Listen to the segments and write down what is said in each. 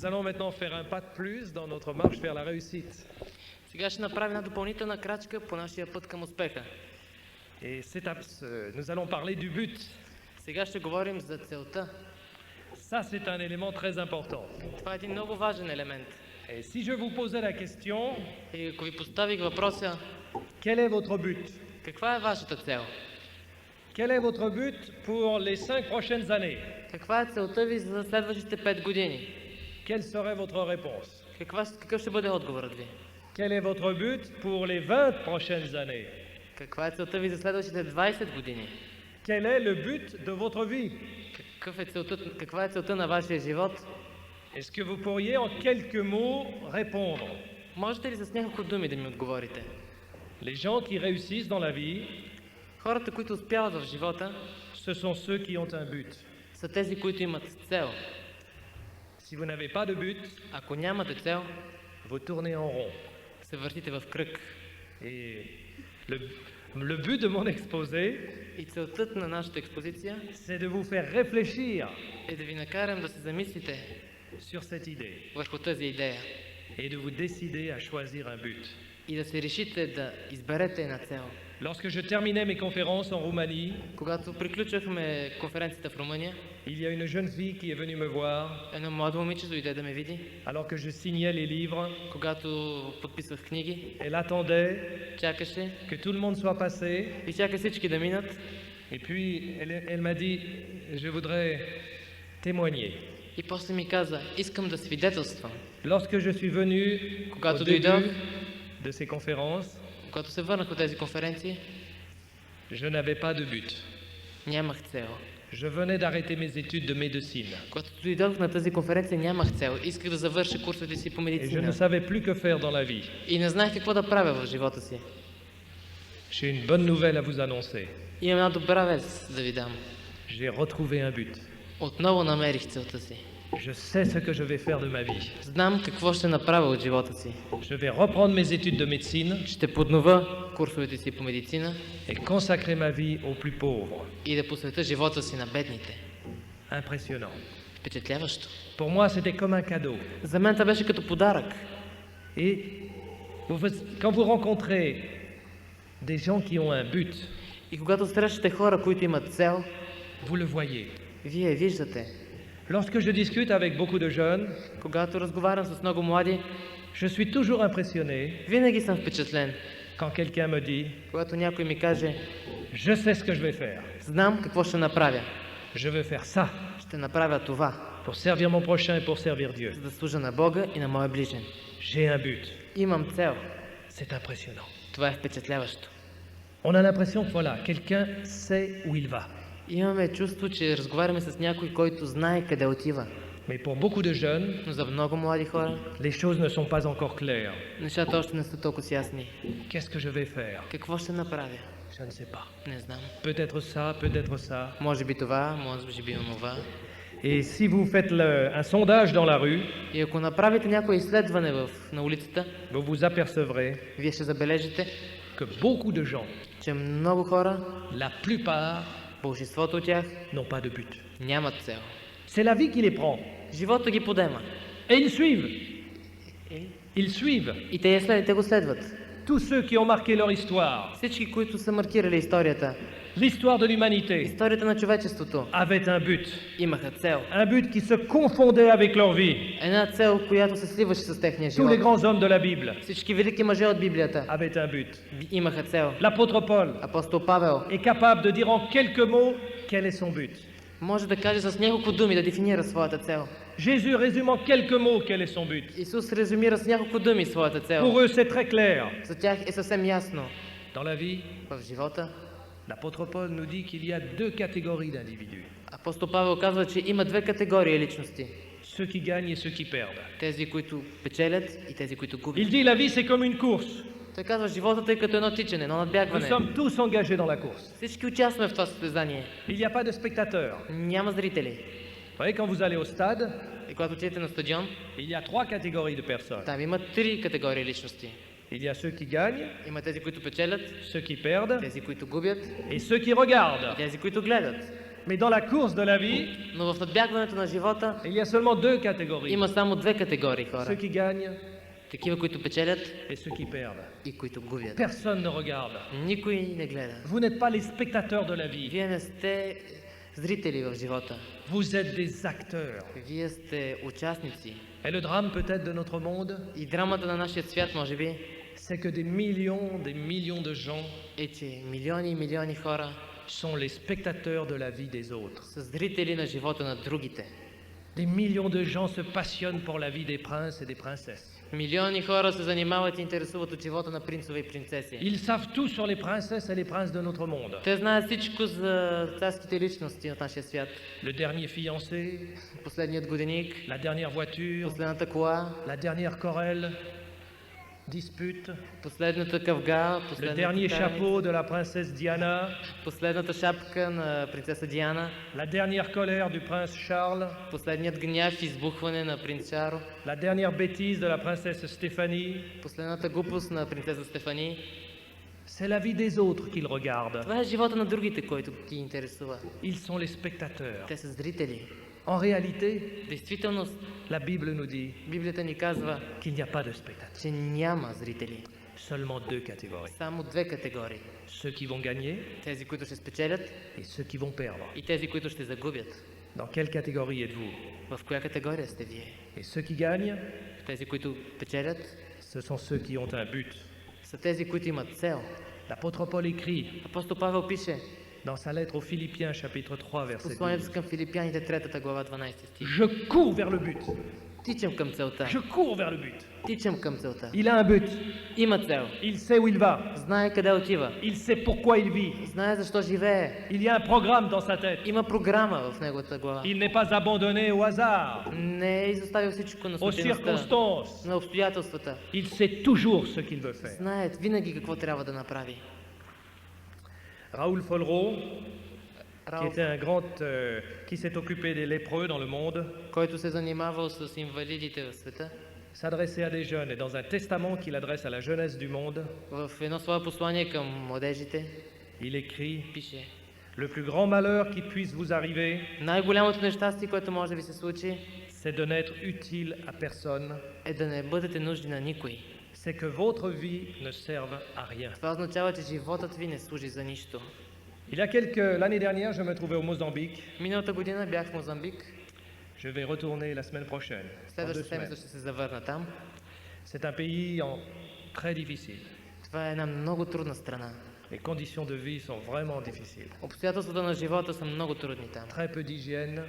Nous allons maintenant faire un pas de plus dans notre marche vers la réussite. Сега ще направим една допълнителна крачка по нашия път към успеха. Et nous allons parler du but. Сега ще говорим за целта. Ça, c'est un élément très important. Това е един много важен елемент. Et si je vous posais la question, И ако ви поставих въпроса, quel est votre but? каква е вашата цел? Quel est votre but pour les 5 prochaines années? Каква е целта ви за следващите 5 години? Quelle serait votre réponse? Какъв ще бъде отговорът ви? Quel est votre but pour les 20 prochaines années? Каква е целта ви за следващите 20 години? Quel est le but de votre vie? Каква е целта на вашия живот? Est-ce que vous pourriez en quelques mots répondre? Можете ли с няколко думи да ми отговорите? Les gens qui réussissent dans la vie, Хората, които успяват в живота, ce sont ceux qui ont un but. са тези, които имат цел. Si vous n'avez pas de but, Ако нямате цел, vous tournez en rond. се въртите в кръг. Et le but de mon exposé, И целта на нашата експозиция c'est de vous faire réfléchir е да ви накарам да се замислите sur cette idée върху тази идея et de vous décider à choisir un but. и да се решите да изберете една цел. Lorsque je terminais mes conférences en Roumanie, Когато приключвахме конференцията в Румъния, il y a une jeune fille qui est venue me voir едно младо момиче дойде да ме види, alors que je signais les livres. когато подписвах книги, Elle attendait чакаше que tout le monde soit passé и чака всички да минат. et puis elle m'a dit je voudrais témoigner. И после ми каза, искам да свидетелствам. Lorsque je suis venu au Когато début дойдох, de ces conférences, когато се върнах от тези конференции, je n'avais pas de but. нямах цел. Je venais d'arrêter mes études de médecine Когато дойдох на тази конференция, нямах цел. Исках да завърша курсовете си по et je ne медицина. savais plus que faire dans la vie. И не знаех какво да правя в живота си. J'ai une bonne nouvelle à vous annoncer. Имам една добра вест да ви дам. J'ai retrouvé un but. Отново намерих целта си. Je sais ce que je vais faire de ma vie. Знам какво ще направя от живота си. Je vais reprendre mes études de médecine Ще поднова курсовете си по медицина et consacrer ma vie aux plus pauvres. и да посветя живота си на бедните. Impressionnant. Впечатляващо. Pour moi, c'était comme un cadeau. За мен това беше като подарък. Et quand vous rencontrez des gens qui ont un but, И когато срещате хора, които имат цел, vous le voyez. вие виждате. Lorsque je discute avec beaucoup de jeunes, Когато разговарям с много млади, je suis toujours impressionné винаги съм впечатлен. quand quelqu'un me dit Когато някой ми каже, je sais ce que je vais faire. знам какво ще направя. Je veux faire ça Ще направя това, pour servir mon prochain et pour servir Dieu. за да служа на Бога и на моя ближен. J'ai un but. Имам цел. C'est impressionnant. Това е впечатляващо. On a l'impression que voilà, quelqu'un sait où il va. Имаме чувство, че разговаряме с някой, който знае къде отива. Mais pour beaucoup de jeunes, Но за много млади хора, les choses ne sont pas encore claires. нещата още не са толкова ясни. Qu'est-ce que je vais faire? Какво ще направя? Je ne sais pas. Не знам. Peut-être ça, peut-être ça. Може би това, може би онова. Et si vous faites un sondage dans la rue, И ако направите някое изследване на улицата, vous vous apercevrez вие ще забележите, que beaucoup de gens, че много хора, la plupart, большинството от тях, n'ont pas de but. нямат цел. C'est la vie qui les prend. Живота ги подема. Et ils suivent. Ils suivent. И те го следват. Tous ceux qui ont marqué leur histoire, Всички, които са маркирали историята, l'histoire de l'humanité, историята на човечеството, avaient un but. имаха цел. Un but qui se confondait avec leur vie. Една цел, която се сливаше с техния Tous les живот. grands hommes de la Bible Всички велики мъже от Библията avaient un but. имаха цел. L'apôtre Paul Апостол Павел est capable de dire en quelques mots quel est son but. може да каже с няколко думи да дефинира своята цел. Jésus résume en quelques mots quel est son but. Исус резюмира с няколко думи своята Pour цел. eux, c'est très clair. За тях е съвсем ясно. Dans la vie, В живота l'apôtre Paul nous dit qu'il y a deux catégories d'individus. апостол Павел казва, че има две категории личности. Ceux qui gagnent et ceux qui perdent. Тези, които печелят и тези, които Il губят. dit la vie, c'est comme une course. Той казва, животът е като едно тичане, едно Nous надбягване. sommes tous engagés dans la course. Всички участваме в това състезание. Il n'y a pas de spectateurs. Няма зрители. Vous voyez, quand vous allez au stade, И когато отидете на стадион, il y a trois catégories de personnes. там има три категории личности. Il y a ceux qui gagnent, Има тези, които печелят, ceux qui perdent тези, които губят, et ceux qui regardent. тези, които гледат. Mais dans la course de la vie, Но в надбягването на живота il y a seulement deux catégories. има само две категории Ceux хора. qui gagnent Такива, които печелят et ceux qui perdent. и които губят. Personne ne regarde. Никой не гледа. Vous n'êtes pas les spectateurs de la vie. Вие не сте зрители в живота. Vous êtes des acteurs. Вие сте участници. Et le drame peut-être de notre monde, И драмата на нашия свят, може би, c'est que des millions de gens е, че милиони и милиони хора sont les spectateurs de la vie des autres. са зрители на живота на другите. Des millions de gens se passionnent pour la vie des princes et des princesses. Милиони хора се занимават и интересуват от живота на принцове и принцеси. Ils savent tout sur les princesses et les princes de notre monde. Те знаят всичко за царските личности от нашия свят. Le dernier fiancé, Последният годеник, la dernière voiture, последната кола, la dernière querelle, dispute, последната къвга, le последната dernier таница, chapeau de la princesse Diana, последната шапка на принцеса Диана, la dernière colère du prince Charles, последният гняв и избухване на принц Шаро, la dernière bêtise de la princesse Stéphanie. последната глупост на принцеса Стефани. C'est la vie des autres qu'ils regardent. Това е живота на другите, който ги интересува. Ils sont les spectateurs. Те са зрители. En réalité, Действителност, la Bible nous dit Библията ни казва, qu'il n'y a pas de spectateurs. че няма зрители. Seulement deux catégories. Само две категории. Ceux qui vont gagner Тези, които ще спечелят et ceux qui vont perdre. и тези, които ще загубят. Dans quelle catégorie êtes-vous? В коя категория сте вие? Et ceux qui gagnent, Тези, които печелят, ce sont ceux qui ont un but. са тези, които имат цел. L'apôtre Paul écrit Апостол Павел пише dans sa lettre aux Philippiens, chapitre 3, verset 12. посланието към Филипяните, 3 глава, 12 стих. Je cours vers le but. Тичам към целта. Je cours vers le but. Тичам към целта. Il a un but. Има цел. Il sait où il va. Знае къде отива. Il sait pourquoi il vit. Знае защо живее. Il y a un programme dans sa tête. Има програма в неговата глава. Il n'est pas abandonné au hasard, Не е изоставил всичко на aux случайността, circonstances. на обстоятелствата. Il sait toujours ce qu'il veut faire. Знае винаги какво трябва да направи. Raoul Follereau, qui Ралф, était un grand, qui s'est occupé des lépreux dans le monde, който се занимавал с инвалидите в света, s'adressait à des jeunes et dans un testament qu'il adresse à la jeunesse du monde, в едно свое послание към младежите, il écrit пише: Le plus grand malheur qui puisse vous arriver, най-голямото нещастие, което може да ви се случи, c'est de n'être utile à personne, е да не бъдете нужди на никой. c'est que votre vie ne serve à rien. Това означава, че животът ви не служи за нищо. L'année dernière, je me trouvais au Mozambique. Миналата година бях в Мозамбик, Je vais retourner la semaine prochaine. Dans 2 следващата седмица semaines. ще се завърна там. C'est un pays très difficile. Това е една много трудна страна. Les conditions de vie sont vraiment difficiles. Обстоятелствата на живота са много трудни там. Très peu d'hygiène,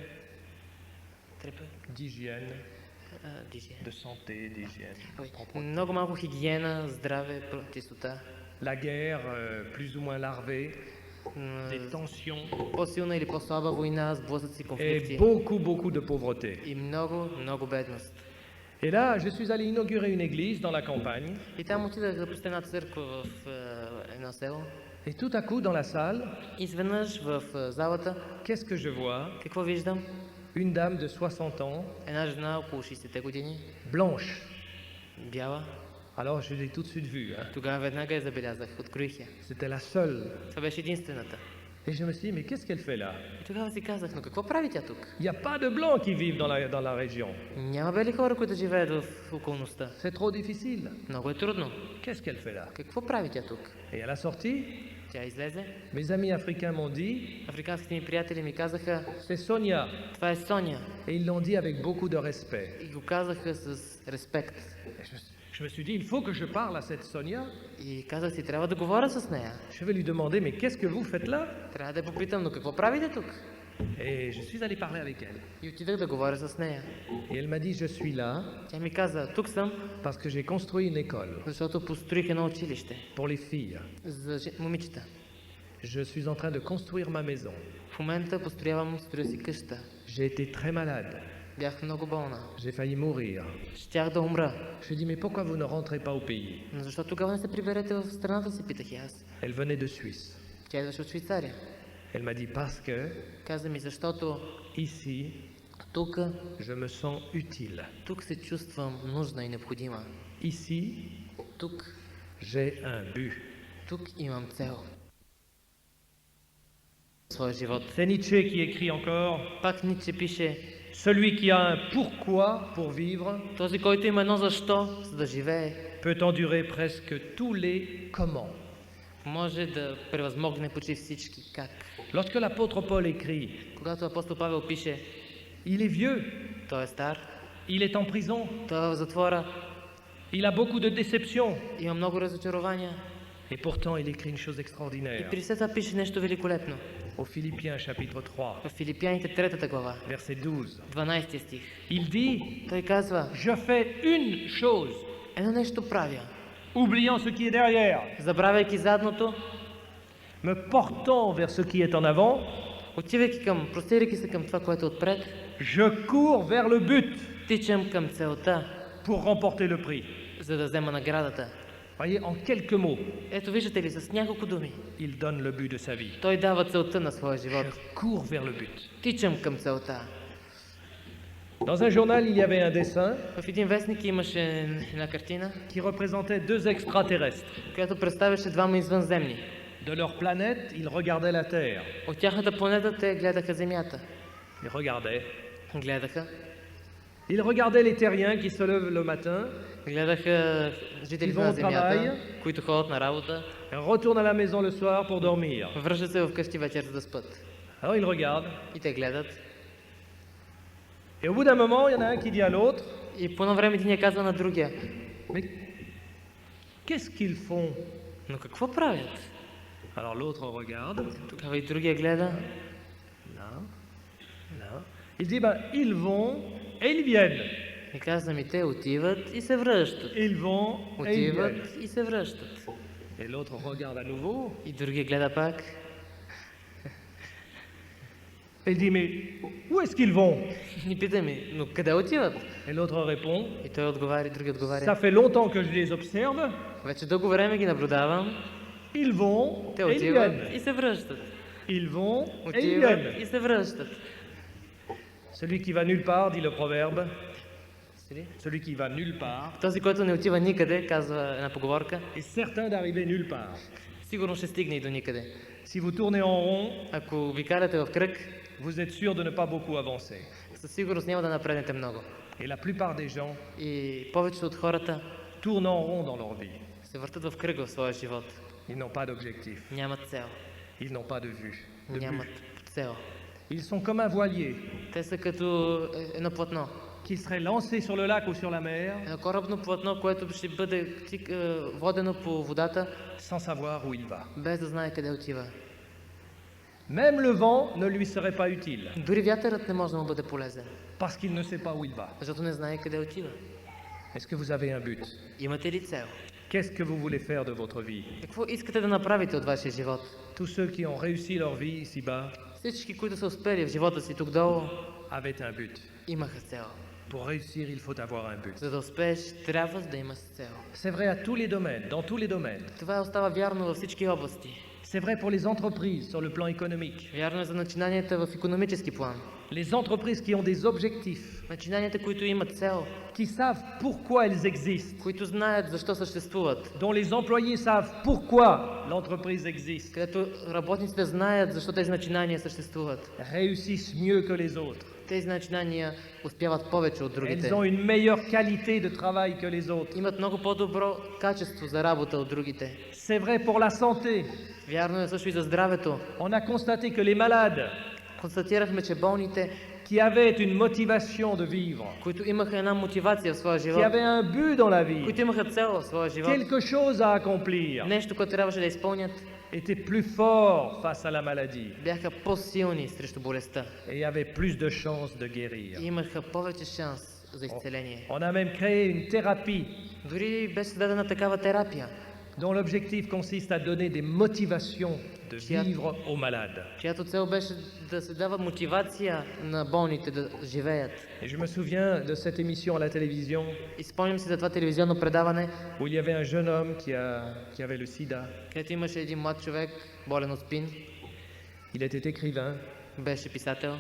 Трябва d'hygiène, дижия. de santé, d'hygiène. Много малко хигиена, здраве, чистота. La guerre, plus ou moins larvée, М, des tensions По-силна или по-слаба война, сблъсъци, et конфликти beaucoup de pauvreté. и много, много бедност. Et là, je suis allé inaugurer une église dans la campagne. И там отидах да посетя една църква в едно село. Et tout à coup, dans la salle, Изведнъж в залата, qu'est-ce que je vois? какво виждам? Une dame de 60 ans, Една жена около 60 години, blanche. бяла. Alors, je l'ai tout de suite vue. Hein. Тогава веднага я забелязах, откроих я. C'était la seule. Това беше единствената. Et je me suis dit, mais qu'est-ce qu'elle fait là? И тогава си казах, но какво прави тя тук? Il n'y a pas de blancs qui vivent dans la région. Няма бели хора, които живеят в околността. C'est trop difficile. Много е трудно. Qu'est-ce qu'elle fait là? Какво прави тя тук? Et à la sortie, Тя излезе. mes amis africains m'ont dit, Африканските ми приятели ми казаха, c'est Sonia. това е Соня. Et ils l'ont dit avec beaucoup de respect. И го казаха с респект. Et je me suis dit, il faut que je parle à cette Sonia. И казах си, трябва да говоря с нея. Je vais lui demander, mais qu'est-ce que vous faites là? Трябва да я попитам, но какво правите тук? Et je suis allé parler avec elle. И отидах да говоря с нея. Et elle m'a dit, je suis là Тя ми каза, тук съм, parce que j'ai construit une école защото построих едно училище pour les filles. за момичета. Je suis en train de construire ma maison. В момента строя си къща. J'ai été très malade. Бях много болна. J'ai failli mourir. Щях да умра. Je dis, mais pourquoi vous ne rentrez pas au pays? Но защо тогава не се приберете в страната си, питах и аз. Elle venait de Suisse. Тя идваше от Швейцария. Elle m'a dit, parce que Каза ми, защото ici, тук, je me sens utile. тук се чувствам нужна и необходима. Ici, Тук, j'ai un but. тук имам цел. своя живот. C'est Nietzsche qui écrit encore, Пак Ницше пише, celui qui a un pourquoi pour vivre този, който има едно защо, за да живее, peut endurer presque tous les comment. може да превъзмогне почти всички как. Lorsque l'apôtre Paul écrit, Когато апостол Павел пише, il est vieux, той е стар, il est en prison, той е в затвора, il a beaucoup de déceptions, има много разочарования. et pourtant il écrit une chose И extraordinaire. при все това пише нещо великолепно. Au Philippiens chapitre 3, В Филипяните 3 глава, verset 12, 12 стих. il dit, Той казва, je fais une chose, едно нещо правя, oubliant ce qui est derrière, забравяйки задното, me portant vers ce qui est en avant, простирайки се към това, което е отпред, je cours vers le but тичам към целта, pour remporter le prix. за да взема наградата. Voyez, en quelques mots, Ето виждате ли, с няколко думи, il donne le but de sa vie. той дава целта на своя живот. Je cours vers le but. Тичам към целта. Dans un journal, il y avait un dessin В един вестник имаше една картина, qui représentait deux extraterrestres. която представяше двама извънземни. De leur planète, ils regardaient la Terre. От тяхната планета те гледаха Земята. Ils regardaient. Гледаха. Ils regardaient les terriens qui se lèvent le matin, Гледаха жителите Ils vont на au Земята, travail. които ходят на работа, retournent à la maison le soir pour dormir. връщат се вкъщи вечер за да спят. Alors ils regardent. И те гледат. Et au bout d'un moment, il y en a un qui dit à l'autre, И по едно време един я казва на другия, mais qu'est-ce qu'ils font? но какво правят? Alors l'autre regarde. Тогава и другия гледа. Là, là. Il dit, ben, ils vont et ils viennent. И казва ми, те отиват и се връщат. Ils vont et ils viennent. Отиват и се връщат. Et l'autre regarde à nouveau. И другия гледа пак. Et il dit, mais où est-ce qu'ils vont? И пита ми, но къде отиват? Et l'autre répond, И той отговаря, и другия ça отговаря. fait longtemps que je les observe. Вече дълго време ги наблюдавам. Ils vont Те et ils отиват viennent. и се връщат. Ils vont et ils Отиват viennent. и се връщат. Celui qui va nulle part, dit le proverbe. Celui qui va nulle part Този, който не отива никъде, казва една поговорка, est certain d'arriver nulle part. сигурно ще стигне и до никъде. Si vous tournez en rond, Ако ви карате в кръг, vous êtes sûr de ne pas beaucoup avancer. със сигурност няма да напреднете много. Et la plupart des gens И повечето от хората tournent en rond dans leur vie. се въртат в кръг в своя живот. Ils n'ont pas d'objectif. Нямат цел. Ils n'ont pas de vue. De but. Нямат цел. Ils sont comme un voilier Те са като едно платно. qui serait lancé sur le lac ou sur la mer Едно корабно платно, което ще бъде водено по водата, sans savoir où il va. без да знае къде отива. Même le vent ne lui serait pas utile Дори вятърът не може да му бъде полезен, parce qu'il ne sait pas où il va. защото не знае къде отива. Est-ce que vous avez un but? Имате ли цел? Qu'est-ce que vous voulez faire de votre vie? Какво искате да направите от вашия живот? Tous ceux qui ont réussi leur vie ici-bas Всички, които са успели в живота си тук долу, avaient un but. имаха цел. Pour réussir, il faut avoir un but. За да успееш, трябва да имаш цел. C'est vrai à tous les domaines, dans tous les domaines. Това остава вярно във всички области. C'est vrai pour les entreprises sur le plan économique. Вярно е за начинанията в икономически план. Les entreprises qui ont des objectifs, Начинанията, които имат цел, qui savent pourquoi elles existent, които знаят защо съществуват, dont les employés savent pourquoi l'entreprise existe, където работниците знаят защо тези начинания съществуват. réussissent mieux que les autres. Тези начинания успяват повече от Elles другите. ont une meilleure qualité de travail que les autres. Имат много по-добро качество за работа от другите. C'est vrai pour la santé. Вярно е също и за здравето. On a constaté que les malades Констатирахме, че болните, qui avaient une motivation de vivre, които имаха една мотивация в своя qui живот, avaient un but dans la vie, които имаха цел в своя живот, quelque chose à accomplir, нещо, което трябваше да изпълнят, étaient plus forts face à la maladie бяха по-силни срещу болестта et avaient plus de chances de guérir. и имаха повече шанс за изцеление. On a même créé une thérapie Дори беше създадена такава терапия, dont l'objectif consiste à donner des motivations de vivre aux malades. чиято цел беше да се дава мотивация на болните да живеят. Et je me souviens de cette émission à la télévision И спомням си за това телевизионно предаване, où il y avait un jeune homme qui avait le sida. където имаше един млад човек, болен от спин, Il était écrivain беше писател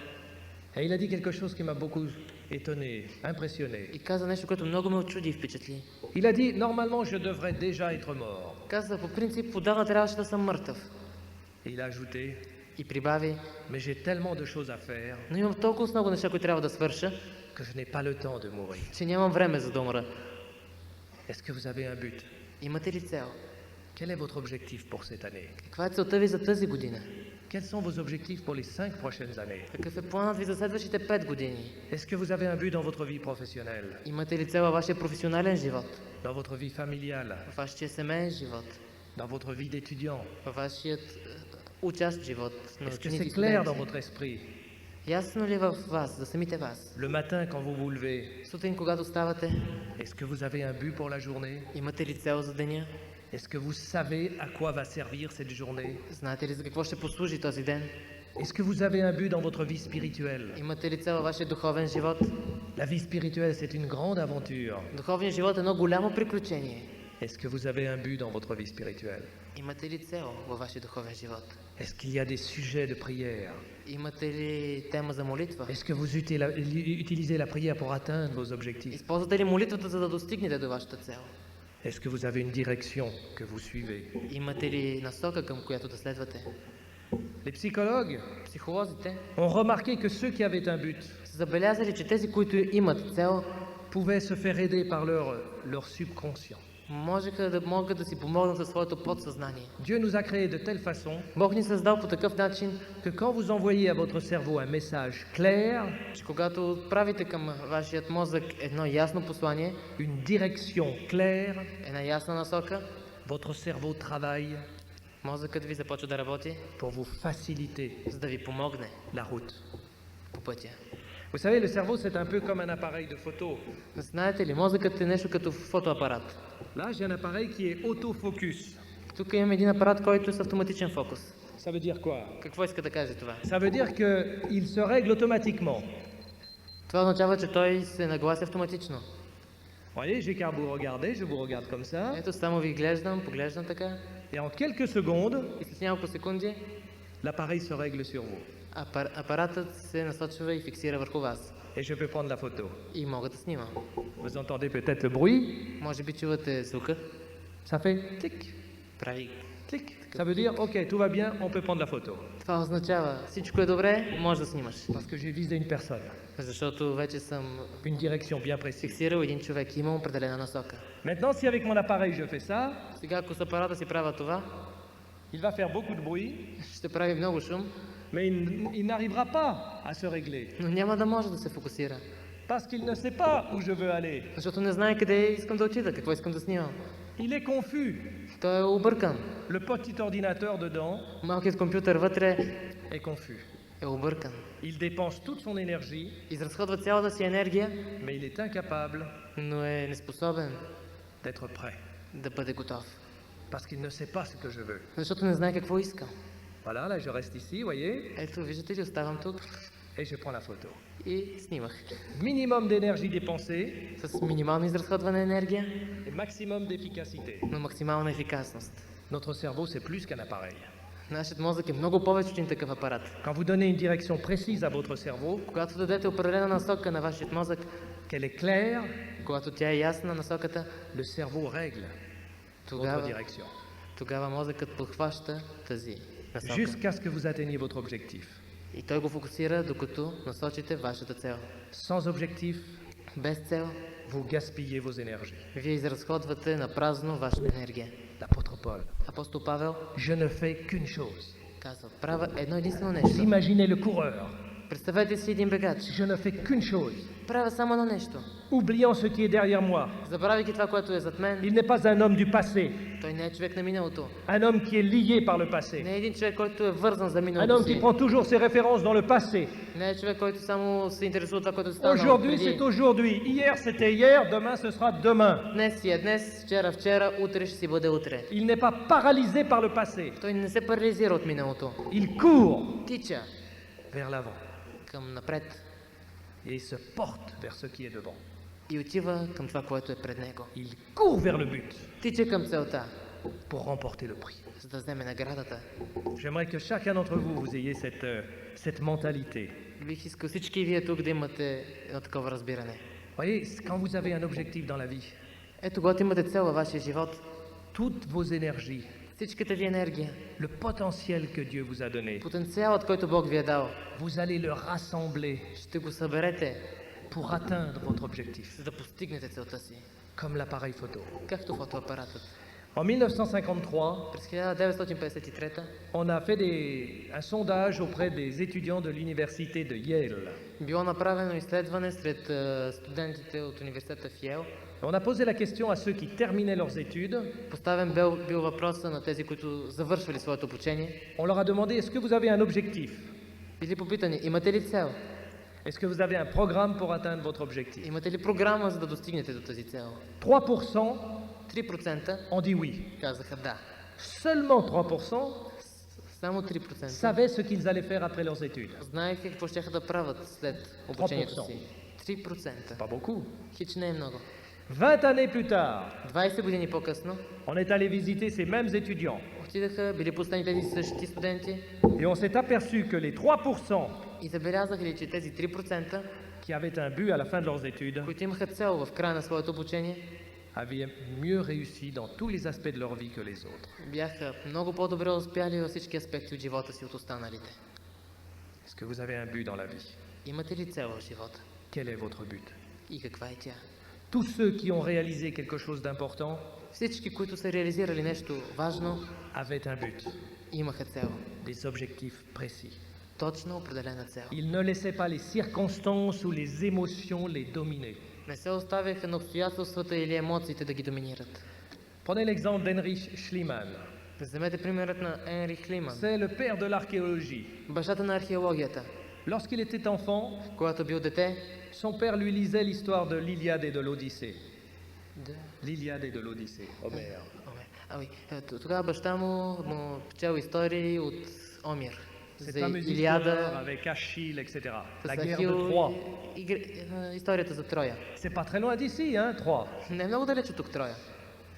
et il a dit quelque chose qui m'a beaucoup étonné, impressionné. и каза нещо, което много ме очуди и впечатли. Il a dit, normalement je devrais déjà être mort. Каза, по принцип, отдавна трябваше да съм мъртъв. Et il a ajouté, и прибави, mais j'ai tellement de choses à faire но имам толкова много неща, които трябва да свърша, que je n'ai pas le temps de mourir. че нямам време за да умра. Est-ce que vous avez un but? Имате ли цел? Quel est votre objectif pour cette année? Каква е целта ви за тази година? Quels sont vos objectifs pour les 5 prochaines années? Какъв е планът ви за следващите 5 години? Est-ce que vous avez un but dans votre vie professionnelle, Имате ли цел във вашия професионален живот? dans votre vie familiale, Във вашия семейен живот? dans votre vie d'étudiant? Във вашият участ живот на Est-ce que ученици c'est и clair dans студенти? votre esprit? Ясно ли е във вас, за самите вас? Le matin, quand vous vous levez, Сутрин, когато ставате, est-ce que vous avez un but pour la journée? имате ли цел за деня? Est-ce que vous savez à quoi va servir cette journée? Знаете ли за какво ще послужи този ден? Est-ce que vous avez un but dans votre vie spirituelle? Имате ли цел във вашия духовен живот? La vie spirituelle, c'est une grande aventure. Духовният живот е едно голямо приключение. Est-ce que vous avez un but dans votre vie spirituelle? Имате ли цел във вашия духовен живот? Est-ce qu'il y a des sujets de prière? Имате ли тема за молитва? Est-ce que vous utilisez la prière pour atteindre vos objectifs? Използвате ли молитвата, за да достигнете до вашата цел? Est-ce que vous avez une direction que vous suivez? Имате ли насока, към която да следвате? Les psychologues Психолозите ont remarqué que ceux qui avaient un but са забелязали, че тези, които имат цел, pouvaient se faire aider par leur subconscient. можеха да могат да си помогнат със своето подсъзнание. Dieu nous a créés de telle façon Бог ни създал по такъв начин, que quand vous envoyez à votre cerveau un message clair, че когато отправите към вашият мозък едно ясно послание, une direction claire, една ясна насока, votre cerveau travaille мозъкът ви започва да работи, pour vous faciliter за да ви помогне la route. по пътя. Vous savez, le cerveau, c'est un peu comme un appareil de photo. Знаете ли, мозъкът е нещо като фотоапарат. Là, j'ai un appareil qui est autofocus. Тук имам един апарат, който е с автоматичен фокус. Ça veut dire quoi? Какво иска да каже това? Ça veut dire qu'il se règle automatiquement. Това означава, че той се наглася автоматично. Voyez, j'ai qu'à vous regarder, je vous regarde comme ça, Ето, само ви глеждам, поглеждам така et en quelques secondes, и след няколко секунди l'appareil se règle sur vous. апаратът се насочва и фиксира върху вас. Et je peux prendre la photo. И мога да снимам. Vous entendez peut-être le bruit, Може би чувате звука. ça fait clic, Прави. clic. Ça veut dire, ok, tout va bien, on peut prendre la photo. Това означава, всичко е добре, може да снимаш. Parce que j'ai visé une personne, Защото вече съм une direction bien précise. фиксирал един човек, имам определена насока. Maintenant, si avec mon appareil je fais ça, Сега, ако с апарата си правя това, il va faire beaucoup de bruit, ще прави много шум, mais il n'arrivera pas à se régler. но няма да може да се фокусира. Parce qu'il ne sait pas où je veux aller. Защото не знае къде искам да отида, какво искам да снимам. Il est confus. Той е объркан. Le petit ordinateur dedans Малкият компютър вътре est confus. е объркан. Il dépense toute son énergie, Изразходва цялата си енергия, mais il est incapable но е неспособен d'être prêt. да бъде готов. Parce qu'il ne sait pas ce que je veux. Защото не знае какво иска. Voilà, là je reste ici, voyez, Ето, виждате ли, оставам тук et je prends la photo. и снимах. Minimum d'énergie dépensée С минимално изразходвана енергия, et maximum d'efficacité. но максимална ефикасност. Notre cerveau, c'est plus qu'un appareil. Нашият мозък е много повече от един такъв апарат. Quand vous donnez une direction précise à votre cerveau, Когато дадете определена насока на вашият мозък, qu'elle est claire, когато тя е ясна насоката, le cerveau règle votre тогава, direction. тогава мозъкът подхваща тази насока. Jusqu'à ce que vous atteigniez votre objectif. И той го фокусира, докато насочите вашата цел. Sans objectif, Без цел, vous gaspillez vos énergies. вие изразходвате на празно вашата енергия. L'apôtre Paul, Апостол Павел je ne fais qu'une chose. казва, правя едно единствено нещо. Vous imaginez le coureur, Представете си един бегач. je ne fais qu'une chose. Правя само едно нещо. Oubliant ce qui est derrière moi, Забравяйки това, което е зад мен, il n'est pas un homme du passé, той не е човек на миналото. un homme qui est lié par le passé, Не е един човек, който е вързан за un миналото homme qui си. prend toujours ses références dans le passé. Не е човек, който само се интересува от това, което е станало Aujourd'hui, c'est преди. aujourd'hui. Hier, c'était hier. Demain, ce sera demain. Днес си е днес, вчера вчера, утре ще си бъде утре. Il n'est pas paralysé par le passé. Той не се парализира от миналото. Il court Тича vers l'avant към напред et il se porte vers ce qui est devant. и отива към това, което е пред него. Il court vers le but Тича към целта, pour remporter le prix. за да вземе наградата. J'aimerais que chacun d'entre vous, vous ayez cette mentalité. Бих искал всички вие тук да имате едно такова разбиране. Voyez, quand vous avez un objectif dans la vie, Ето, когато имате цел във вашия живот, toutes vos énergies всичката ви енергия, le potentiel que Dieu vous a donné, потенциалът, който Бог ви е дал, vous allez le rassembler ще го съберете, pour atteindre votre objectif, за да постигнете целта си, comme l'appareil photo. както фотоапаратът. En 1953, През 1953 on a fait un sondage auprès des étudiants de l'université de Yale. било направено изследване сред студентите от университета в Йейл. On a posé la question à ceux qui terminaient leurs études. Поставен бил въпроса на тези, които завършвали своето обучение. On leur a demandé, est-ce que vous avez un objectif? Били попитани, имате ли цел? Est-ce que vous avez un programme pour atteindre votre objectif? Имате ли програма, за да достигнете до тази цел? 3% 3% ont dit oui. казаха да. Seulement 3% Само 3% savaient ce qu'ils allaient faire après leurs études. знаеха какво ще да правят след обучението си. 3%. Pas beaucoup. Хич не е много. 20 années plus tard, 20 години по-късно on est allé visiter ces mêmes étudiants отидаха, били поставени тези същи студенти et on s'est aperçu que les 3% и забелязаха ли, че тези 3%, qui avaient un but à la fin de leurs études които имаха цел в края на своето обучение, avaient mieux réussi dans tous les aspects de leur vie que les autres. бяха много по-добре успяли във всички аспекти от живота си от останалите. Est-ce que vous avez un but dans la vie? Имате ли цел в живота? Quel est votre but? И каква е тя? Tous ceux qui ont réalisé quelque chose d'important Всички, които са реализирали нещо важно, avaient un but, имаха цел. des objectifs précis. Точно определена цел. Ils ne laissaient pas les circonstances ou les émotions les dominer. Не се оставяха на обстоятелствата или емоциите да ги доминират. Prenez l'exemple d'Heinrich Schliemann. Вземете примерът на Енрих Климан, C'est le père de l'archéologie. бащата на археологията. Lorsqu'il était enfant, Когато бил дете, son père lui lisait l'histoire de l'Iliade et de l'Odyssée. да, L'Iliade et de l'Odyssée, Homère. тогава баща му чел истории от Омир. Cette За fameuse histoire Илиада, avec Achille, etc. La с guerre de Ахил, Troie. историята за Троя. C'est pas très loin d'ici, hein, Troie. Не е много далеч от тук Троя.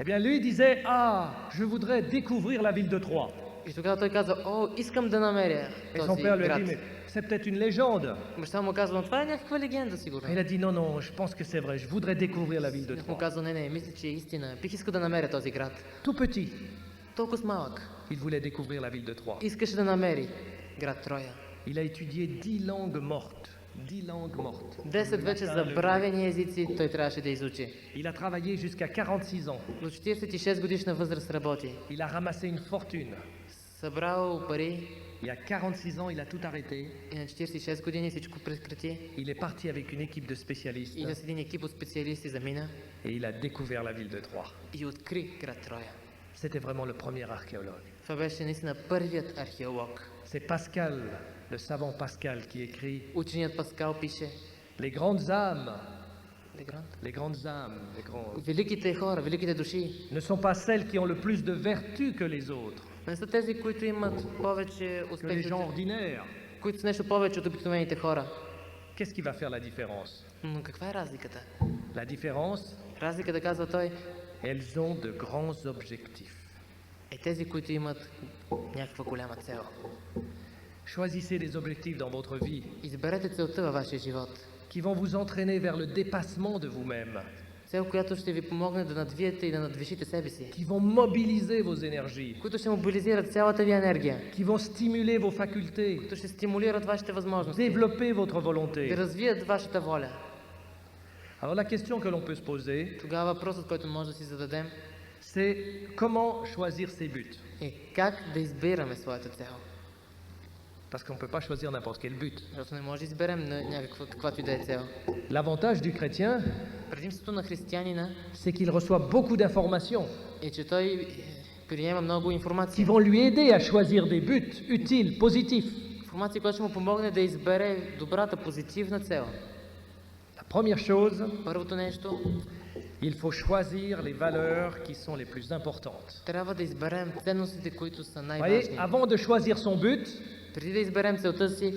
Eh bien, lui disait, ah, je voudrais découvrir la ville de Troie. И тогава той каза, о, искам да намеря Et son този père lui a град. dit, mais c'est peut-être une légende. Баща му казва, това е някаква легенда, Et сигурно. il a dit, non, non, je pense que c'est vrai, je voudrais découvrir la ville de Му Troie. казва, не, мисля, че е истина. Бих искал да намеря този град. Tout petit, Толкова малък. il voulait découvrir la ville de Troie. Искаше да намери град Троя. Il a étudié 10 langues mortes. 10 langues mortes. 10 вече забравени езици той трябваше да изучи. Il a travaillé jusqu'à 46 ans. До 46 годишна възраст работи. Il a ramassé une fortune. Събрал пари Et à 46 ans, il a tout arrêté. и на 46 години всичко прекрати. Il est parti avec une équipe de И spécialistes с един екип от специалисти замина et il a découvert la ville de Troie. и откри град Троя. C'était vraiment le premier archéologue. Това беше наистина първият археолог. C'est Pascal, le savant Pascal, qui écrit Ученият Паскал пише, Les grandes âmes, Легрант, les grandes âmes, les grands, великите хора, великите души ne sont pas celles qui ont le plus de vertu que les autres, не са тези, които имат повече que les успехи, gens ordinaires. които са нещо повече от обикновените хора. Qu'est-ce qui va faire la différence? Но каква е разликата? La différence, Разликата, казва той, elles ont de grands objectifs. е тези, които имат някаква голяма цел. Choisissez des objectifs dans votre vie Изберете целта във вашия живот. qui vont vous entraîner vers le dépassement de vous-même, Цел, която ще ви помогне да надвиете и да надвишите себе си. qui vont mobiliser vos énergies, Които ще мобилизират цялата ви енергия. qui vont stimuler vos facultés, Които ще стимулират вашите възможности. développer votre Да volonté. развият вашата воля. Alors la question que l'on peut se poser, Тогава въпросът, който може да си зададем, c'est comment choisir ses buts? е как да избираме своята цел. Parce qu'on ne peut pas choisir n'importe quel but. Защото не може да изберем на някаква, каквато и да е цел. L'avantage du chrétien, Предимството на християнина c'est qu'il reçoit beaucoup d'informations е, че той приема много qui информация. vont lui aider à choisir des buts utiles, positifs. Информация, която ще му помогне да избере добрата, позитивна цел. La première chose, Първото нещо, il faut choisir les valeurs qui sont les plus importantes. трябва да изберем ценностите, които са Vous voyez, най-важни. avant de choisir son but, Преди да изберем целта си,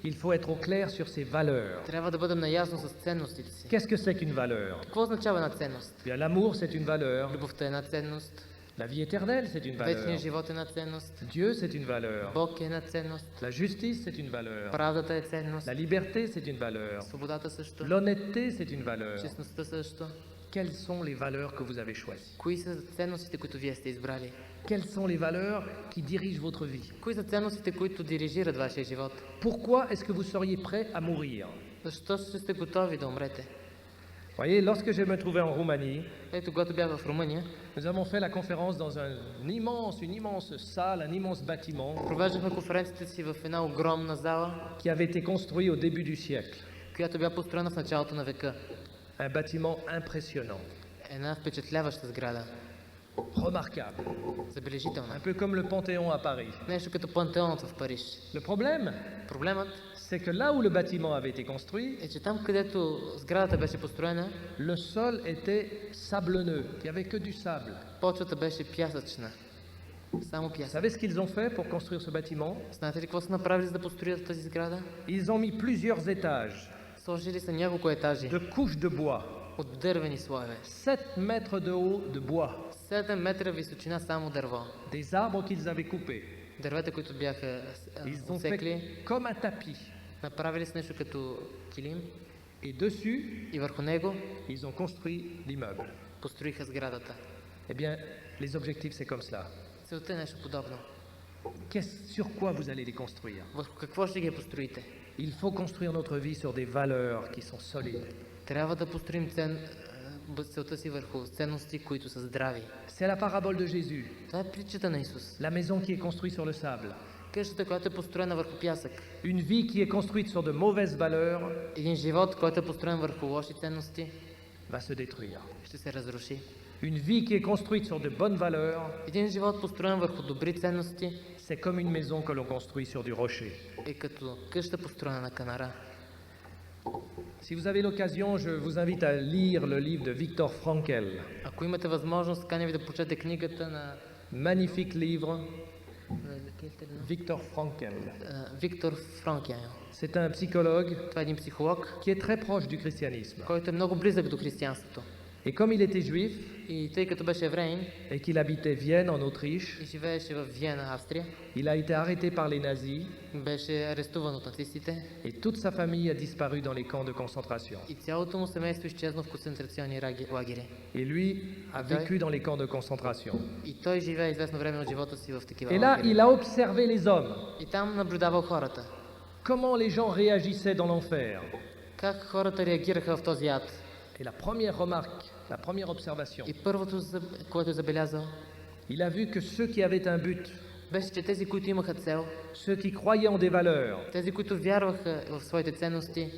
il faut être au clair sur ses valeurs. трябва да бъдем наясно с ценностите си. Qu'est-ce que c'est qu'une valeur? Какво означава една ценност? Bien, l'amour, c'est une valeur. Любовта е една ценност, La vie éternelle, c'est une valeur. вечният живот е една ценност, Dieu, c'est une valeur. Бог е една ценност, La justice, c'est une valeur. правдата е ценност, La liberté, c'est une valeur. свободата също, L'honnêteté, c'est une valeur. честността също. quelles sont les valeurs que vous avez choisies? Кои са ценностите, които вие сте избрали? Quelles sont les valeurs qui dirigent votre vie? Кои са ценностите, които дирижират вашия живот? Pourquoi est-ce que vous seriez prêt à mourir? Защо ще сте готови да умрете? Voyez, lorsque je me trouvais en Roumanie, Ето, когато бях в Румъния, nous avons fait la conférence dans une immense salle, un immense bâtiment провеждахме конференцията си в една огромна зала, qui avait été construit au début du siècle. която бе построена в началото на века. Un bâtiment impressionnant, Една впечатляваща сграда, remarquable, забележителна. un peu comme le Panthéon à Paris. Нещо като пантеонът в Париж. Le problème, Проблемът c'est que là où le bâtiment avait été construit, е, че там, където сградата беше построена, le sol était sablonneux, il n'y avait que du sable. почвата беше пясъчна. Само Vous пясък. savez ce qu'ils ont fait pour construire ce bâtiment? Знаете ли какво са направили, за да построят тази сграда? Ils ont mis plusieurs étages Сложили са няколко етажи de couches de bois, от дървени слоеве. 7 mètres de haut de bois, 7 метра височина само дърво. des arbres qu'ils avaient coupés. Дървета, които бяха Ils ont отсекли, fait comme un tapis. направили с нещо като килим Et dessus, и върху него ils ont construit l'immeuble. построиха сградата. Eh bien, les objectifs, c'est comme cela. Целта е нещо подобно. Sur quoi vous allez les construire? Върху какво ще ги построите? Il faut construire notre vie sur des valeurs qui sont solides. Трябва да построим целта си върху ценности, които са здрави. C'est la parabole de Jésus, Това е притчата на Исус. la maison qui est construite sur le sable. Къщата, която е построена върху пясък. Une vie qui est construite sur de mauvaises valeurs Един живот, който е построен върху лоши ценности, va se détruire. ще се разруши. Une vie qui est construite sur de bonnes valeurs, Един живот, построен върху добри ценности, c'est comme une maison que l'on construit sur du rocher. е като къща, построена на канара. Si vous avez l'occasion, je vous invite à lire le livre de Viktor Frankl. Ако имате възможност, каня ви да прочете книгата на Magnifique livre, Viktor Frankl. Виктор Франкел. C'est un psychologue Това е един психолог, qui est très proche du christianisme. който е много близък до християнството. Et comme il était juif И тъй като беше евреин et qu'il habitait Vienne en Autriche, и живееше в Виена, Австрия, il a été arrêté par les nazis беше арестуван от нацистите et toute sa famille a disparu dans les camps de concentration. и цялото му семейство изчезна в концентрационни лагери. Et lui a vécu dans les camps de concentration. И той живее известно време от живота си в такива Et là, лагери. il a observé les hommes, И там наблюдавал хората. comment les gens réagissaient dans l'enfer. Как хората реагираха в този ад. Et la première remarque, la première observation, И първото, което е забелязал, il a vu que ceux qui avaient un but, беше, че тези, които имаха цел, ceux qui croyaient en des valeurs, тези, които вярваха в своите ценности,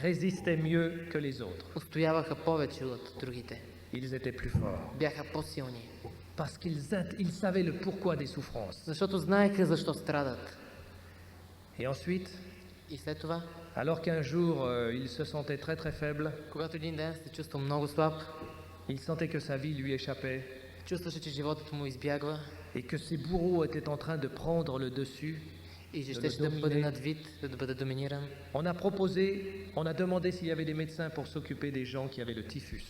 résistaient mieux que les autres. устояваха повече от другите. Ils étaient plus forts. Бяха по-силни. Parce qu'ils savaient le pourquoi des souffrances. Защото знаеха защо страдат. Et ensuite, И след това, alors qu'un jour il se sentait très très faible, когато един ден се чувства много слаб, il sentait que sa vie lui échappait чувстваше, че животът му избягва et que ses bourreaux étaient en train de prendre le dessus, и че Да щеше ме да бъде домине. надвит, да бъде доминиран. on a demandé s'il y avait des médecins pour s'occuper des gens qui avaient le typhus.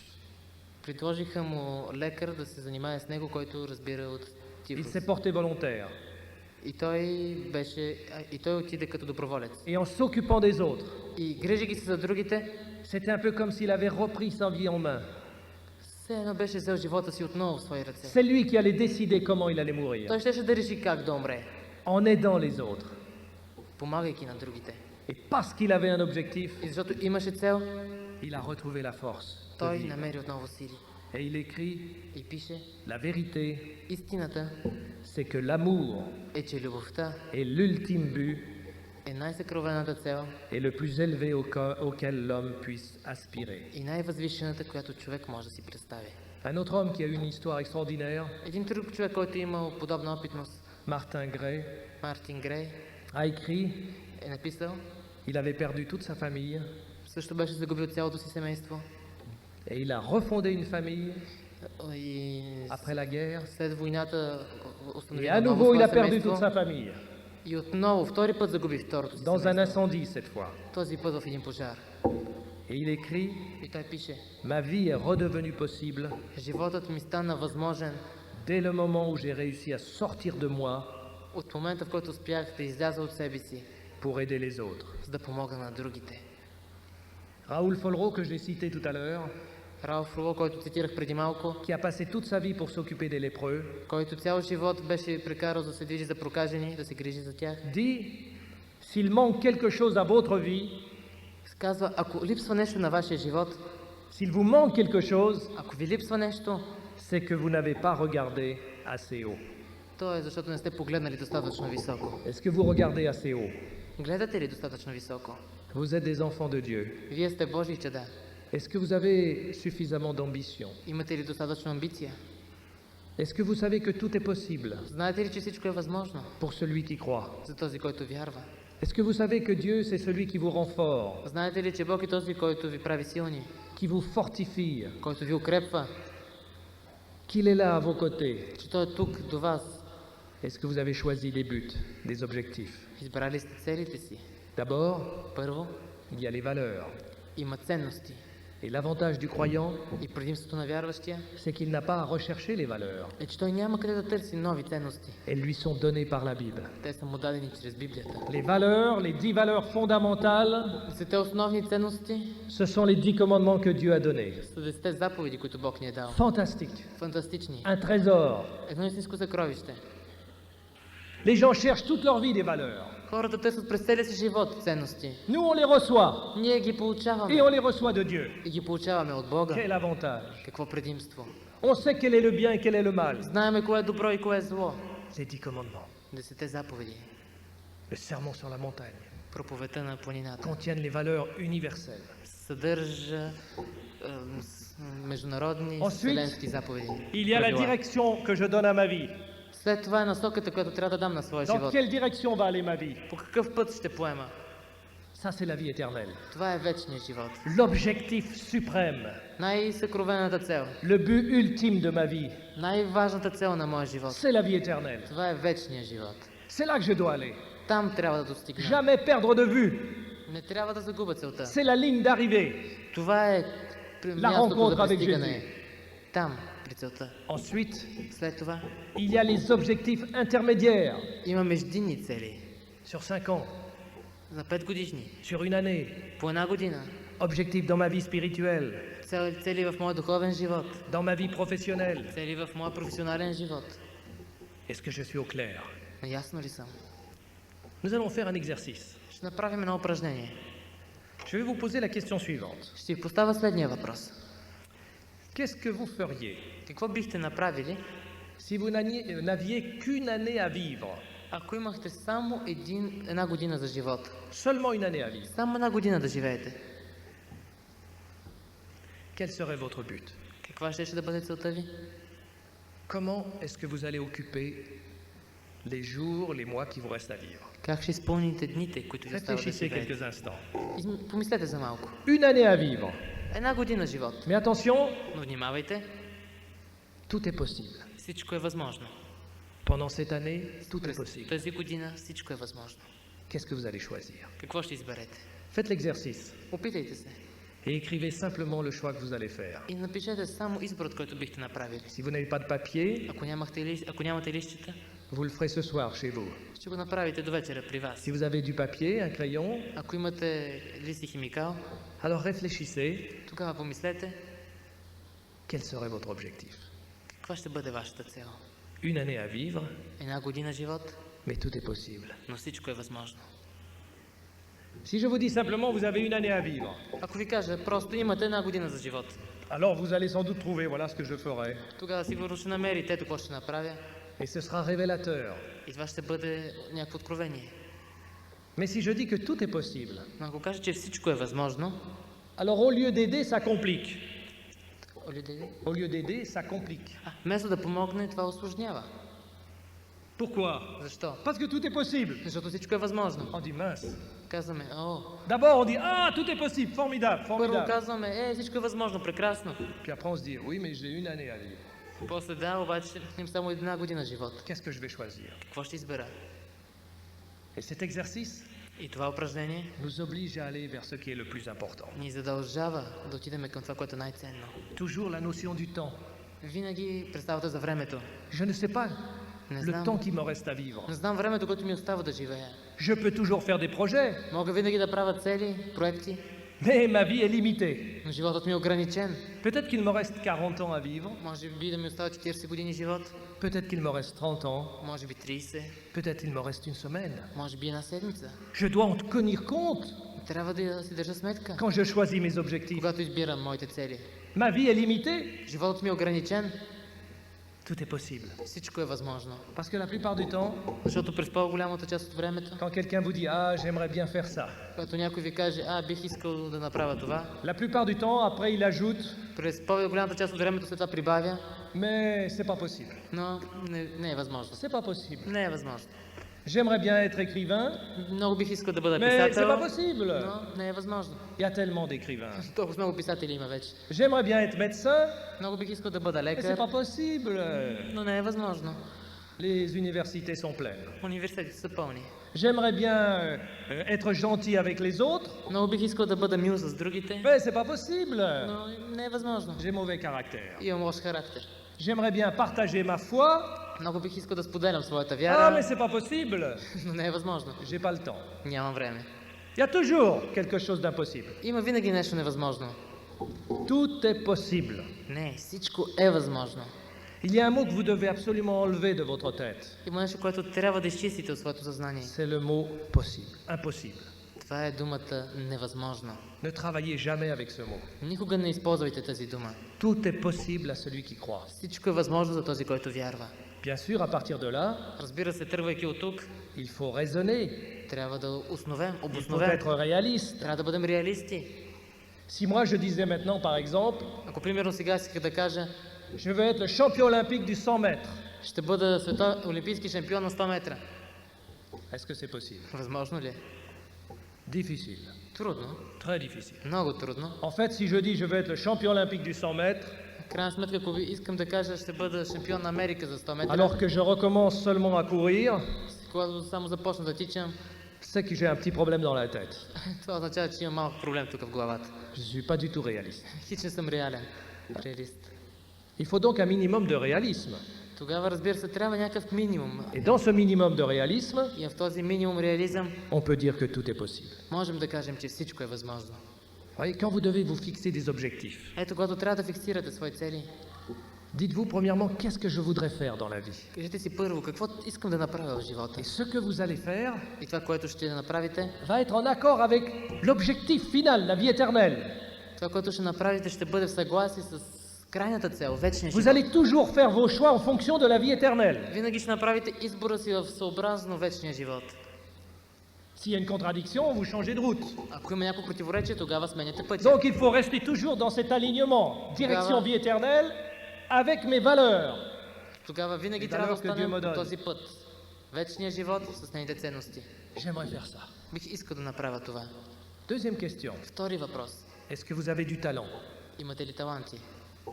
Предложиха му лекар да се занимае с него, който разбира от Il тифус. s'est porté volontaire. И той отиде като доброволец. Et en s'occupant des autres, И грижи ги се за другите, c'était un peu comme s'il avait repris sa vie en main. все едно беше взел живота си отново в свои ръце. C'est lui qui allait décider comment il allait mourir, Той щеше да реши как да умре, en aidant les autres. помагайки на другите. Et parce qu'il avait un objectif, И защото имаше цел, il a retrouvé la force de той vivre. намери отново сили. Et il écrit, И пише, la vérité, истината c'est que l'amour е, че любовта est l'ultime but е най-съкровената цел et le plus élevé auquel l'homme puisse aspirer. и най-възвишената, която човек може да си представи. Un autre homme qui a eu une histoire extraordinaire, Един друг човек, който е имал подобна опитност, Martin Gray, Мартин Грей, a écrit, е написал, il avait perdu toute sa famille също беше загубил цялото си семейство et il a refondé une famille и après la guerre след войната et установи à отново nouveau il a свое perdu toute семейство sa famille и отново, втори път загуби второто си dans un семейство. incendie cette fois. Този път в един пожар. Et il écrit, И той пише, ma vie est redevenue possible животът ми стана възможен dès le moment où j'ai réussi à sortir de moi от момента, в който успях да изляза от себе си, pour aider les autres. за да помогна на другите. Raoul Follereau, que j'ai cité tout à l'heure, Ралф Руло, който цитирах преди малко, qui a passé toute sa vie pour s'occuper des lépreux, който цял живот беше прекарал да се движи за прокажени, да се грижи за тях, dit, s'il manque quelque chose à votre vie, казва, ако липсва нещо на вашия живот, s'il vous manque quelque chose, ако ви липсва нещо, c'est que vous n'avez pas regardé assez haut. то е защото не сте погледнали достатъчно високо. Est-ce que vous regardez assez haut? Гледате ли достатъчно високо? Vous êtes des enfants de Dieu. Вие сте Божии чада. Est-ce que vous avez suffisamment d'ambition? Имате ли достатъчно амбиция? Est-ce que vous savez que tout est possible Знаете ли, че всичко е възможно pour celui qui croit? за този, който вярва? Est-ce que vous savez que Dieu, c'est celui qui vous rend fort, Знаете ли, че Бог е този, който ви прави силни, qui vous fortifie, който ви укрепва, qu'il est là à vos côtés? че Той е тук до вас? Est-ce que vous avez choisi les buts, les objectifs? Избрали сте целите си. D'abord, Първо, il y a les valeurs. има ценности. Et l'avantage du croyant, И предимството на вярващия c'est qu'il n'a pas à rechercher les valeurs. е, че той няма къде да търси нови ценности. Elles lui sont données par la Bible. Те са му дадени чрез Библията. Les valeurs, les 10 valeurs fondamentales, Десете основни ценности ce sont les 10 commandements que Dieu a donnés. са 10 заповеди, които Бог ни е дал. Fantastique. Фантастични. Un trésor. Едно истинско съкровище. Les gens cherchent toute leur vie des valeurs. Хората търсят през целия си живот ценности. Nous, on les reçoit. Ние ги Et получаваме. on les reçoit de Dieu. И ги получаваме от Бога. Quel avantage. Какво предимство? On sait quel est le bien et quel est le mal. Знаеме кое е добро и кое е зло. Les 10 commandements. 10 заповеди. Le sermon sur la montagne Проповедта на планината. contiennent les valeurs universelles. Съдържа международни Ensuite, вселенски заповеди. Il y a la правила. direction que je donne à ma vie. След това е насоката, която трябва да дам на своя Dans живот. quelle direction va aller ma vie? По какъв път ще поема? Ça, c'est la vie éternelle. Това е вечният живот. L'objectif suprême, Най-съкровената цел, le but ultime de ma vie, най-важната цел на моя живот. c'est la vie éternelle. Това е вечният живот. C'est là que je dois aller. Там трябва да достигна. Jamais perdre de vue. Не трябва да загубя целта. C'est la ligne d'arrivée. Това е мястото rencontre за avec пристигане. Там, при целта. Ensuite, След това il y a les objectifs intermédiaires има междинни цели. sur 5 ans, За 5 годишни. sur une année. По една година. Objectifs dans ma vie spirituelle, Цели в моя духовен живот. dans ma vie professionnelle. Цели в моя професионален живот. Est-ce que je suis au clair? Наясно ли съм? Nous allons faire un exercice. Ще направим едно упражнение. Je vais vous poser la question suivante. Ще ви поставя следния въпрос. Qu'est-ce que vous feriez Какво бихте направили, si vous n'aviez qu'une année à vivre? ако имахте само една година за живот? Seulement une année à vivre. Само една година да живеете. Quel serait votre but? Каква ще да бъде целта ви? Comment est-ce que vous allez occuper les jours, les mois qui vous restent à vivre? Как ще изпълните дните, които ви остават да Réfléchissez живеете? quelques instants. Помислете за малко. Une année à vivre. Една година живот. Mais attention, Но внимавайте, tout est possible. всичко е възможно. Pendant cette année, tout est През possible. тази година всичко е възможно. Qu'est-ce que vous allez choisir? Какво ще изберете? Faites l'exercice Опитайте се. et écrivez simplement le choix que vous allez faire. И напишете само изборът, който бихте направили. Si vous n'avez pas de papier, Ако нямате листчета, vous le ferez ce soir chez vous. ще го направите до вечера при вас. Si vous avez du papier, un crayon, Ако имате лист и химикал, alors réfléchissez, тогава помислете quel serait votre objectif? каква ще бъде вашата цел. Une année à vivre, Една година живот, mais tout est possible. но всичко е възможно. Si je vous dis simplement vous avez une année à vivre, Ако ви кажа, просто имате една година за живот, alors vous allez sans doute trouver voilà ce que je ferai. тогава сигурно ще намерите ето какво ще направя Et ce sera révélateur. и това ще бъде някакво откровение. Mais si je dis que tout est possible, Но ако кажа, че всичко е възможно, alors au lieu d'aider, ça complique. Олидей, Au lieu d'aider, ça complique. вместо да помогне, това осложнява. Pourquoi? Защо? Parce que tout est possible. Защото всичко е възможно. On dit mince. Казваме, D'abord on dit ah tout est possible, formidable, първо formidable. казваме, всичко е възможно, прекрасно. Puis après on se dit oui mais j'ai une année à vivre. После да, обаче им само една година живот. Qu'est-ce que je vais choisir? Какво ще избера? Et cet exercice И това упражнение nous oblige à aller vers ce qui est le plus important. ни задължава да отидем към това, което е най-ценно. Toujours la notion du temps. Винаги представата за времето. Je ne sais pas Не le знам, temps qui me reste à vivre. не знам времето, което ми остава да живея. Je peux toujours faire des projets, Мога винаги да правя цели, проекти, Mais ma vie est limitée. Но животът ми е ограничен. Peut-être qu'il me reste 40 ans à vivre, Може би да ми остават 40 години живот, peut-être qu'il me reste 30 ans, може би 30, peut-être il me reste une semaine. може би една седмица. Je dois en tenir compte Трябва да си държа сметка, quand je choisis mes objectifs. когато избирам моите цели. Ma vie est limitée, Животът ми е ограничен, tout est possible. всичко е възможно. Parce que la plupart du temps, Защото през по-голямата част от времето, quand quelqu'un vous dit ah j'aimerais bien faire ça, когато някой ви каже, бих искал да направя това, la plupart du temps après il ajoute през по-голямата част от времето след това прибавя, mais c'est pas possible. но не е възможно. C'est pas possible. Не е възможно. J'aimerais bien être écrivain, Много бих искал да бъда mais c'est писател, pas possible. но не е възможно. Il y a tellement d'écrivains. Толкова много писатели има вече. J'aimerais bien être médecin, Много бих искал да бъда mais c'est лекар, pas possible. но не е възможно. Les universités sont pleines. Университетите са пълни. J'aimerais bien être gentil avec les autres, Много бих искал да бъда мил с другите, mais c'est pas possible. но не е възможно. J'ai mauvais caractère. Имам лош характер. J'aimerais bien partager ma foi, Много бих искал да споделям своята ah mais вяра, c'est pas possible. но не е възможно. J'ai pas le temps. Нямам време. Il y a toujours quelque chose d'impossible. Има винаги нещо невъзможно. Tout est possible. Не, всичко е възможно. Il y a un mot que vous devez absolument enlever de votre tête. Има нещо, което трябва да изчистите от своето съзнание. C'est le mot possible. Impossible. Това е думата невъзможно. Ne travaillez jamais avec ce mot. Никога не използвайте тази дума. Tout est possible à celui qui croit. Всичко е възможно за този, който вярва. Bien sûr, à partir de là, Разбира се, тръгвайки от тук, il faut raisonner. трябва да Il faut обосновем. être réaliste. Трябва да бъдем реалисти. Si moi je disais maintenant, par exemple, Ако примерно сега исках да кажа, je veux être le champion olympique du 100 mètres, ще бъда олимпийски шампион на 100 метра. est-ce que c'est possible? Възможно ли е? Difficile. Трудно. Très difficile. Много трудно. En fait, si je dis je veux être le champion olympique du 100 mètres, В крайна сметка, ако искам да кажа, ще бъда шампион на Америка за 100 метра, alors que je recommence seulement à courir, когато само започна да тичам, c'est que j'ai un petit problème dans la tête. това означава, че имам малък проблем тук в главата. Je ne suis pas du tout réaliste. Хич не съм реален. Реалист. Il faut donc un minimum de réalisme. Тогава, разбира се, трябва някакъв минимум. Et dans ce minimum de réalisme, И в този минимум реализъм on peut dire que tout est possible. можем да кажем, че всичко е възможно. Voyez, quand vous devez vous fixer des objectifs, Ето, когато трябва да фиксирате свои цели, dites-vous premièrement qu'est-ce que je voudrais faire dans la vie. кажете си първо, какво искам да направя в живота. Et ce que vous allez faire И това, което ще направите, va être en accord avec l'objectif final, la vie éternelle. това, което ще направите, ще бъде в съгласие с крайната цел, вечния Vous живот. allez toujours faire vos choix en fonction de la vie éternelle. Винаги ще направите избора си в съобразно вечния живот. S'il y a une contradiction, vous changez de route. Ако има някакво противоречие, тогава сменяте пътя. Donc il faut rester toujours dans cet alignement, direction vie éternelle, avec mes valeurs. Тогава винаги Les трябва да valeurs que Dieu останем me по donne. този път. Вечния живот с нейните ценности. J'aimerais faire ça. Бих искал да направя това. Deuxième question. Втори въпрос. Est-ce que vous avez du talent? Имате ли таланти?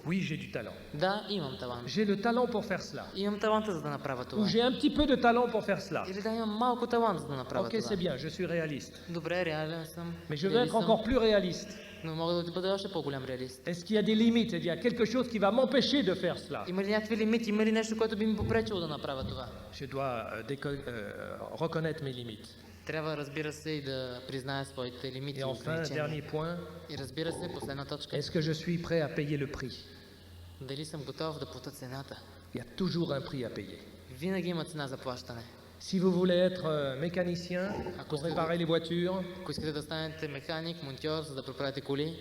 Oui, j'ai du talent. Да, имам талант. J'ai le talent pour faire cela. Имам таланта, за да направя Ou това. j'ai un petit peu de talent pour faire cela. Или да имам малко талант, за да направя Ok, c'est това. bien, je suis réaliste. Добре, реален съм. Mais je veux реалист être съм, encore plus réaliste. но мога да бъда още по-голям реалист. Est-ce qu'il y a des limites? Il y a quelque chose qui va m'empêcher de faire cela. Има ли някакви лимити? Има ли нещо, което би ми попречило да направя това? Je dois reconnaître mes limites. Трябва, разбира се, и да призная своите лимити Et и enfin, ограничения. dernier point, И разбира се, последна точка. est-ce que je suis prêt à payer le prix? Дали съм готов да платя цената? Il y a toujours un prix à payer. Винаги има цена за плащане. Si vous voulez être mécanicien pour réparer les voitures, Ако искате да станете механик, монтьор, за да преправите коли,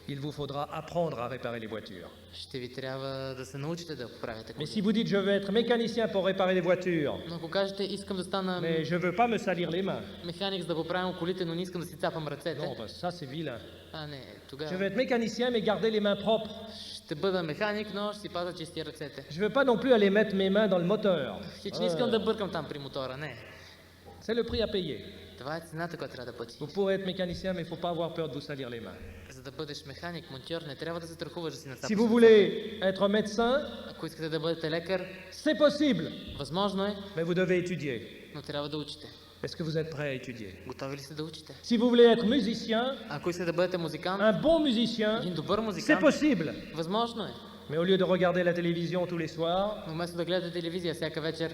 il vous faudra apprendre à réparer les voitures. ще ви трябва да се научите да поправите Mais коли. si vous dites je veux être mécanicien pour réparer les voitures, Но ако кажете, искам да стана mais je veux pas me salir les mains, механик, за да поправям колите, но не искам да си цапам non, ръцете, bah, ça c'est vilain. не, Je тогава veux être mécanicien mais garder les mains propres. ще бъда механик, но ще си пазя чисти ръцете. Je veux pas non plus aller mettre mes mains dans le moteur. Хич не искам да бъркам там при мотора, не. C'est le prix à payer. Това е цената, която трябва да платиш. Vous pourrez être mécanicien mais il faut pas avoir peur de vous salir les mains. За да бъдеш механик, монтьор, не трябва да се страхуваш да си Si нацапаш. vous voulez être médecin, Ако искате да бъдете лекар, c'est possible, възможно е, mais vous devez étudier. но трябва да учите. Est-ce que vous êtes prêt à étudier? Готови ли сте да учите? Si vous voulez être musicien, Ако искате да бъдете музикант, un bon musicien, един добър c'est музикант, possible, възможно е, Mais au lieu de regarder la télévision tous les soirs, Но вместо да гледате телевизия всяка вечер,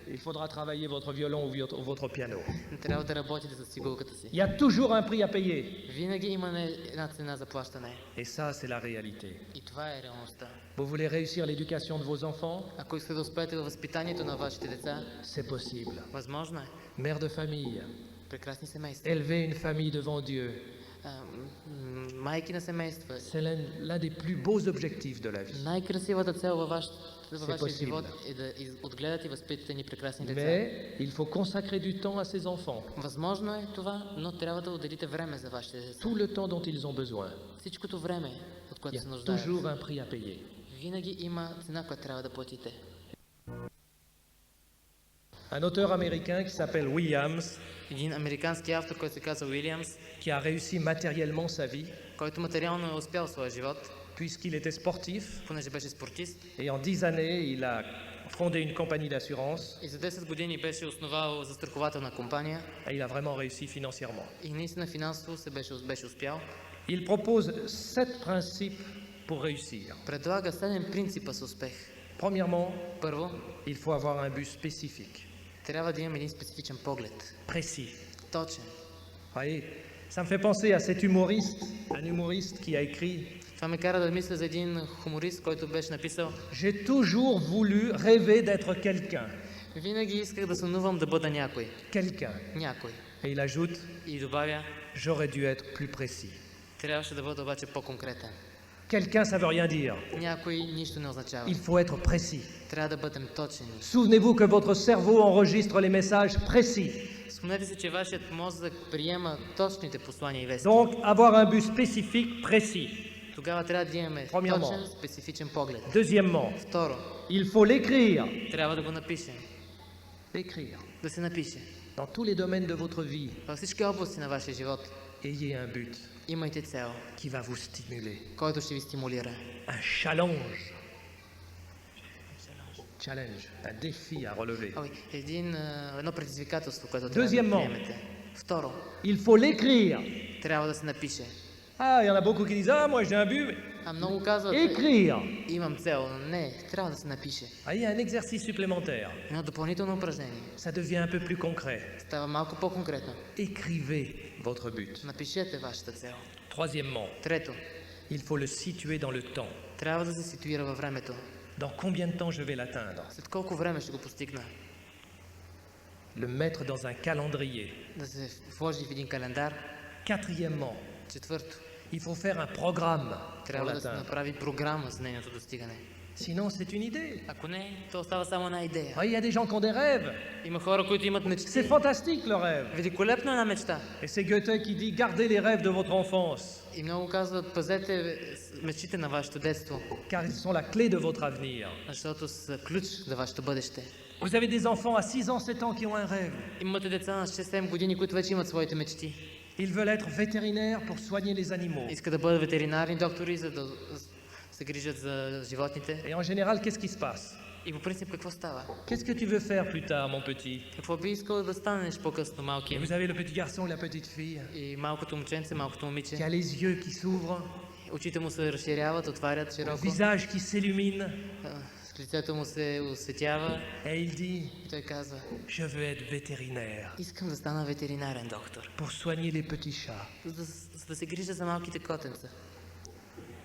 il faudra travailler votre violon ou votre piano. трябва да работите с цигулката си. Il y a toujours un prix à payer. Винаги има една цена за плащане. Et ça, c'est la réalité. И това е реалността. Vous voulez réussir l'éducation de vos enfants? Ако искате да успеете във възпитанието на вашите деца, C'est possible. възможно е. Mère de famille, Прекрасни семейства. élever une famille devant Dieu, Майки на семейства. c'est l'un des plus beaux objectifs de la vie. Най-красивата цел във вашия possible. живот е да отгледате и възпитате ни прекрасни деца. Mais il faut consacrer du temps à ses enfants, Възможно е това, но трябва да отделите време за вашите деца. tout le temps dont ils ont besoin. Всичкото време, от Il което y се a нуждаят. toujours un prix à payer. Винаги има цена, която трябва да платите. Un auteur américain qui s'appelle Williams, Един американски автор, който се казва Уилямс, qui a réussi matériellement sa vie, който материално е успял в своя живот, puisqu'il était sportif, понеже беше спортист, et en 10 années, il a fondé une compagnie d'assurance, и за 10 години беше основал застрахователна компания et il a vraiment réussi financièrement. и наистина финансово се беше успял. Il propose 7 principes pour réussir. Предлага 7 принципа с успех. Premièrement, Първо, il faut avoir un but spécifique, трябва да имаме един специфичен поглед. précis. Точен. Vous voyez, ça me fait penser à cet humoriste, un humoriste qui a écrit Това ме кара да мисля за един хуморист, който беше написал: J'ai toujours voulu rêver d'être quelqu'un. винаги исках да сънувам да бъда някой. Quelqu'un. Някой. Et il ajoute И добавя: J'aurais dû être plus précis. трябваше да бъда обаче по-конкретен. Quelqu'un, ça veut rien dire. Някой нищо не означава. Il faut être précis. Трябва да бъдем точни. Souvenez-vous que votre cerveau enregistre les messages précis. Спомнете се, че вашият мозък приема точните послания и вести. Donc, avoir un but spécifique, précis. Тогава трябва да имаме Premièrement. точен, специфичен поглед. Deuxièmement, Второ, il faut l'écrire. трябва да го напишем. L'écrire. Да се напише. Dans tous les domaines de votre vie, Във всички области на вашия живот ayez un but имайте цел, qui va vous stimuler. който ще ви стимулира. Un challenge. Challenge, un défi à relever. Едно предизвикателство, което трябва да Deuxièmement. приемете. Второ, Il faut l'écrire. трябва да се напише. Ah, il y en a beaucoup qui disent Ah, moi j'ai un but. Mais А много казват: écrire. имам цел, но не, трябва да се напише. Ah, il y a un exercice supplémentaire. Едно допълнително упражнение. Ça devient un peu plus concret. Става малко по-конкретно. Écrivez votre but. Напишете вашата цел. Troisièmement, Трето, il faut le situer dans le temps. трябва да се ситуира във времето. Dans combien de temps je vais l'atteindre? След колко време ще го постигна? Le mettre dans un calendrier. Да се вложи в един календар. Quatrièmement, Четвърто, il faut faire un programme pour трябва да се l'atteindre. направи програма за нейното достигане. Sinon, c'est une idée. Ако не, то остава само една идея. Ah, il y a des gens qui ont des rêves. Има хора, които имат C'est мечти. fantastique le rêve. Великолепна една мечта. Et c'est Goethe qui dit Gardez les rêves de votre enfance, И много казват: пазете мечтите на вашето детство, car ils sont la clé de votre avenir. защото са ключ за вашето бъдеще. Vous avez des enfants à 6 ans, 7 ans qui ont un rêve. Имате деца на 6-7 години, които вече имат своите мечти. Ils veulent être vétérinaires pour soigner les animaux. Искат да бъдат ветеринарни доктори, за да се грижат за животните. Et en général, qu'est-ce qui se passe? И по принцип какво става? Qu'est-ce que tu veux faire plus tard, mon petit? Какво би искал да станеш по-късно, Et малки? vous avez le petit garçon, la petite fille, И малкото момченце, малкото qui момиче. a les yeux qui s'ouvrent, Очите му се разширяват, отварят le широко. visage qui s'illumine, С лицето му се осветява et il dit и той казва: Je veux être vétérinaire искам да стана ветеринарен доктор, pour soigner les petits chats. за да се грижа за малките котенца.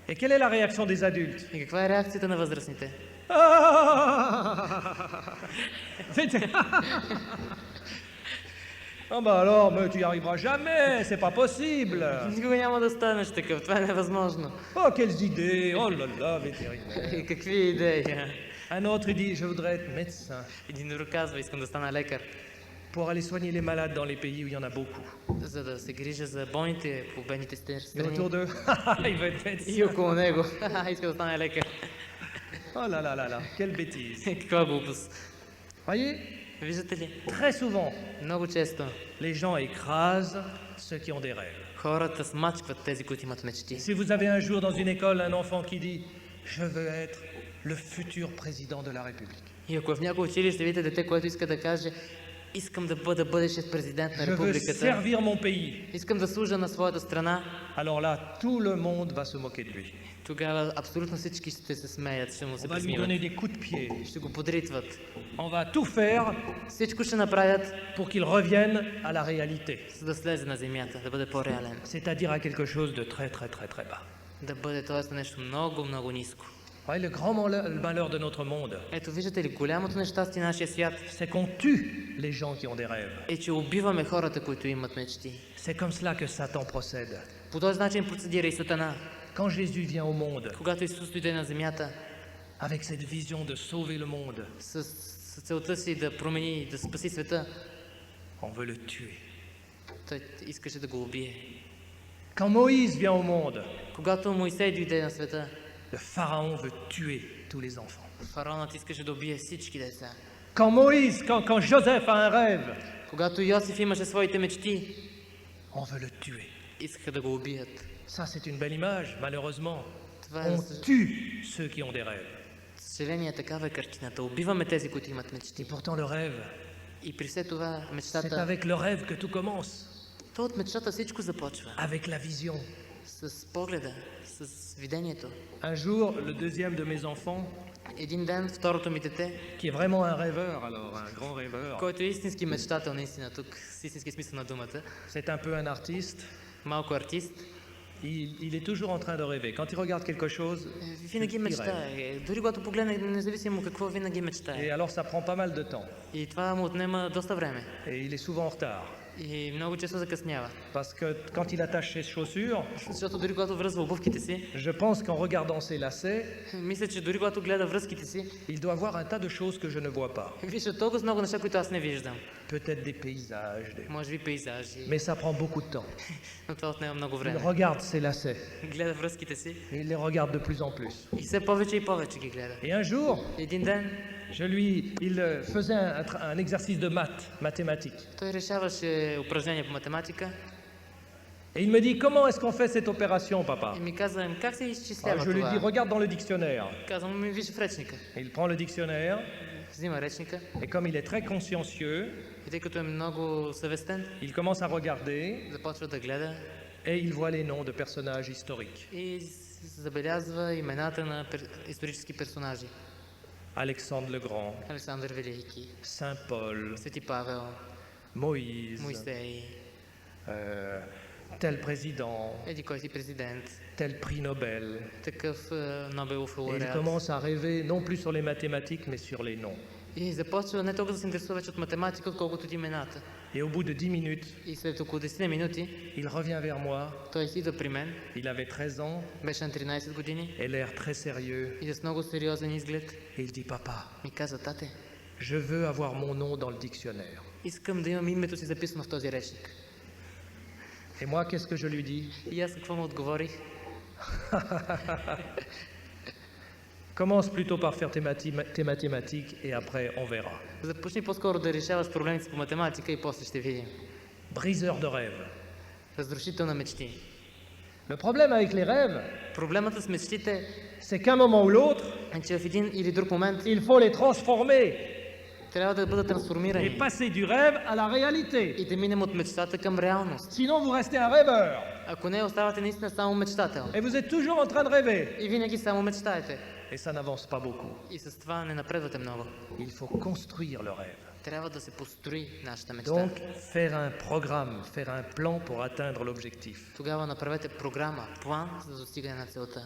Et quelle est la réaction des adultes? И каква е реакцията на възрастните? Ah Ah bah alors, mais tu y arriveras jamais, c'est pas possible. Никога няма да станеш такъв, това е невъзможно. Oh, quelles idées! Oh là là, vétérinaire. И какви идеи? Un autre, il dit, je voudrais être médecin Един друг казва: искам да стана лекар, pour aller soigner les malades dans les pays où il y en a beaucoup. за да се грижа за болните по бедните Et страни. autour d'eux, il veut être И médecin. около него: искам да стана лекар. Oh là là là là, quelle bêtise. Каква глупост. Voyez, Виждате ли? très souvent, Много често les gens écrasent ceux qui ont des rêves. хората смачкват тези, които имат мечти. Si vous avez un jour dans une école un enfant qui dit, je veux être le futur président de la République. И ако в някое училище видите дете, което иска да каже: Искам да бъда бъдещ президент на Je veux републиката. servir mon pays. Искам да служа на своята страна. Alors là, tout le monde va se moquer de lui. Тогава абсолютно всички ще се смеят, ще му се On va lui присмиват. donner des coups de pied. Ще го подритват. On va tout faire Всичко ще направят, pour qu'il revienne à la réalité. за да слезе на земята, да бъде по-реален. C'est-à-dire à quelque chose de très très très très bas. Да бъде т.е. нещо много, много ниско. Ouais, le grand malheur de notre monde, Ето виждате ли, голямото нещастие на нашия свят c'est qu'on tue les gens qui ont des rêves. е, че убиваме хората, които имат мечти. C'est comme cela que Satan procède. По този начин процедира и Сатана. Quand Jésus vient au monde, Когато Исус дойде на земята avec cette vision de sauver le monde, с целта си да промени, да спаси света, on veut le tuer. той искаше да го убие. Quand Moïse vient au monde, Когато Моисей дойде на света, le pharaon veut tuer tous les enfants. фараонът искаше да убие всички деца. Quand Joseph a un rêve, Когато Йосиф имаше своите мечти, on veut le tuer. искаха да го убият. Ça, c'est une belle image, malheureusement. Това е, On за tue ceux qui ont des rêves. съжаление, такава е картината. Убиваме тези, които имат Et мечти. pourtant, le rêve, И при все това c'est мечтата, avec le rêve que tout commence. то от мечтата всичко започва. Avec la vision. С погледа, с видението. Un jour, le deuxième de mes enfants, Един ден второто ми дете, qui est vraiment un rêveur, alors un grand rêveur, който е истински мечтател наистина тук, с истински смисъл на думата, c'est un peu un artiste, малко артист, il est toujours en train de rêver. Quand il regarde quelque chose, винаги il rêve. мечтае. Дори когато погледне, независимо какво, винаги Et мечтае. alors ça prend pas mal de temps. И това му отнема доста време. Et il est souvent en retard. И много често закъснява. Parce que quand il attache ses chaussures, Защото дори когато връзва обувките си, je pense qu'en regardant ses lacets, мисля, че дори когато гледа връзките си, il doit voir un tas de choses que je ne vois pas. вижда толкова много неща, които аз не виждам. Peut-être des paysages, Може би пейзажи, mais ça prend beaucoup de temps. но това отнема много Il време. regarde ses lacets Гледа връзките си et il les regarde de plus en plus. и все повече и повече ги гледа. Et un jour, Един ден il faisait un exercice de mathématiques. той решаваше упражнение по математика Et il me dit, comment est-ce qu'on fait cette opération, papa? и ми каза, как се Alors, изчислява je lui dis, това? regarde dans le dictionnaire. Казвам, ми виж в речника. Et il prend le dictionnaire, Взима речника et comme il est très consciencieux, и тъй като е много съвестен, il commence à regarder, започва да гледа et il voit les noms de personnages historiques. и забелязва имената на исторически персонажи. Alexandre le Grand, Александър Велики, Saint Paul, Свети Павел, Moïse, Моисей, euh, tel président, еди кой си президент, tel prix Nobel. такъв Нобелов Et il лауреат. commence à rêver non plus sur les mathématiques, mais sur les noms. И започва не толкова да се интересува вече от математика, отколкото от имената. Et au bout de 10 minutes, И след около 10 минути il revient vers moi. той идва при мен, Il avait 13 ans беше на 13 години et l'air très sérieux. и с много сериозен изглед Et il dit, papa, ми каза, тате, je veux avoir mon nom dans le dictionnaire. искам да имам името си записано в този речник. Et moi, qu'est-ce que je lui dis? И аз какво му отговорих? Commence plutôt par faire tes mathématiques et après on verra. Започни по-скоро да решаваш проблемите си по математика и после ще видим. Briseur de rêves. Разрушител на мечти. Le problème avec les rêves, Проблемът с мечтите c'est qu'à un moment ou l'autre, е, че в един или друг момент il faut les transformer трябва да бъдат et трансформирани passer du rêve à la réalité. и да минем от мечтата към реалност. Sinon, vous restez un rêveur Ако не, оставате наистина само мечтател. et vous êtes toujours en train de rêver. И винаги само мечтаете. Et ça n'avance pas beaucoup. И с това не напредвате много. Il faut construire le rêve. Трябва да се построи нашата мечта. Donc, faire un programme, faire un plan pour atteindre l'objectif. Тогава направете програма, план за достигане на целта.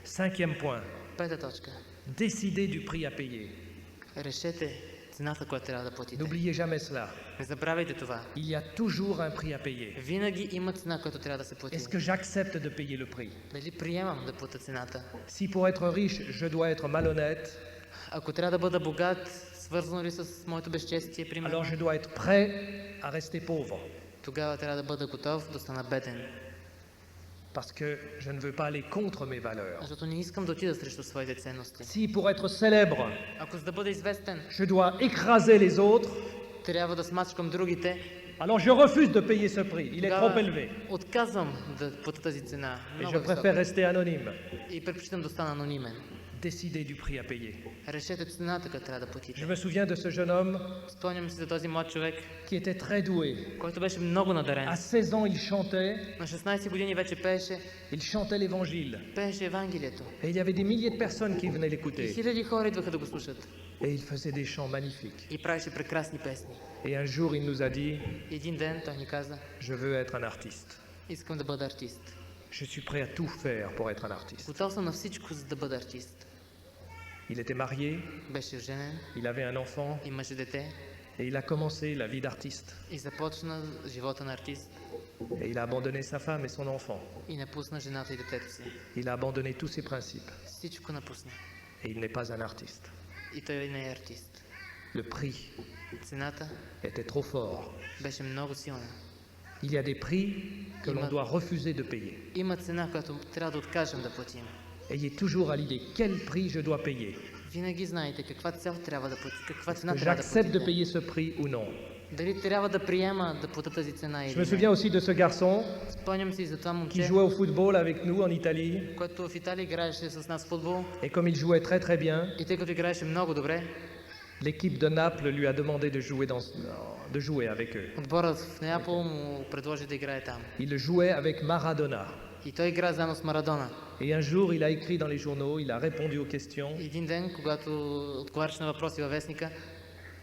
Cinquième point, Пета точка. décider du prix à payer. Решете цената, която трябва да платите. N'oubliez jamais cela. Не забравяйте това. Il y a toujours un prix à payer. Винаги има цена, която трябва да се плати. Est-ce que j'accepte de payer le prix? Дали приемам да платя цената? Si pour être riche, je dois être malhonnête, Ако трябва да бъда богат, свързано ли с моето безчестие, примерно, alors je dois être prêt à rester pauvre. тогава трябва да бъда готов да стана беден. Parce que je ne veux pas aller contre mes valeurs. Защото не искам да отида срещу своите ценности. Si pour être célèbre, Ако за да бъда известен, je dois écraser les autres, трябва да смачкам другите, alors je refuse de payer ce prix. Il est trop тогава élevé. отказвам да платя тази цена. Et Много je висока. préfère rester anonyme. И предпочитам да стана анонимен. Décidez du prix à payer. Решете цената, която трябва да Je платите. me souviens de ce jeune homme Спомням се за този млад човек, qui était très doué. който беше много надарен. À 16 ans, il chantait, На 16 години вече пееше, il chantait l'évangile. пееше Евангелието. Et il y avait des milliers de personnes qui venaient И l'écouter. хиляди хора идваха да го слушат. Et il faisait des chants magnifiques. И правеше прекрасни песни. Et un jour, il nous a dit, Един ден той ни каза, je veux être un artiste. искам да бъда артист. Je suis prêt à tout faire pour être un artiste. Готов съм на всичко, за да бъда артист. Il était marié, Беше женен, il avait un enfant имаше дете et il a commencé la vie d'artiste. и започна живота на артист. Et il a abandonné sa femme et son enfant. И напусна жената и детето си. Il a abandonné tous ses principes. Всичко напусна. Et il n'est pas un artiste. И той не е артист. Le prix Цената était trop fort. беше много силна. Il y a des prix que l'on doit refuser de payer. Има цена, която трябва да откажем да платим. Ayez toujours à l'idée quel prix je dois payer. Винаги знаете каква цел трябва да платите, каква цена Que трябва да j'accepte de платите. payer ce prix ou non. Дали трябва да приема да плата тази цена Je me или не. souviens aussi de ce garçon Спомням си за това qui момче, jouait au football avec nous en Italie. който в Италия играеше с нас в футбол. Et comme il jouait très très bien, И тъй като играеше много добре, l'équipe de Naples lui a demandé de jouer avec eux. отборът в Неапол му предложи да играе там. Il jouait avec Maradona. И той игра заедно с Марадона. Et un jour, il a écrit dans les journaux, il a répondu aux questions, Един ден, когато отговаряше на въпроси във вестника,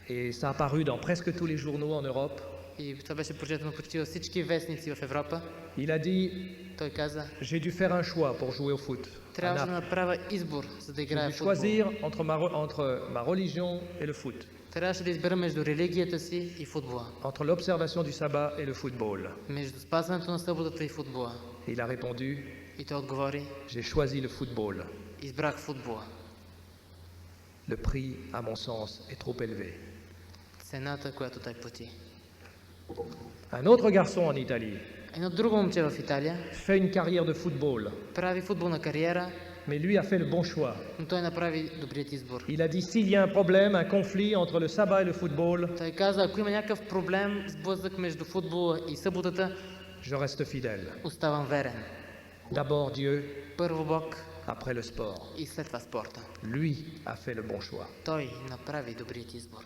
et ça a paru dans presque tous les journaux en Europe. и това беше прочетено почти във всички вестници в Европа, Il a dit, той каза, j'ai dû faire un choix pour jouer au foot. à трябваше да Naples. направя избор, за да J'ai играя dû в футбол. choisir entre ma religion et le foot, Трябваше да избера между религията си и футбола. entre l'observation du sabbat et le football. Между спазването на съботата и футбола. Et il a répondu, И той отговори, j'ai choisi le football. избрах футбола. Le prix, à mon sens, est trop élevé. Цената, която той плати. Un autre garçon en Italie Едно друго момче в Италия fait une carrière de football, прави футболна кариера, mais lui a fait le bon choix. но той направи добрият избор. Il a dit, s'il y a un problème, un conflit entre le sabbat et le football, Той каза, ако има някакъв проблем, сблъсък между футбола и съботата, je reste fidèle. оставам верен. D'abord Dieu, Първо Бог après le sport. и след това спорта. Lui a fait le bon choix. Той направи добрият избор.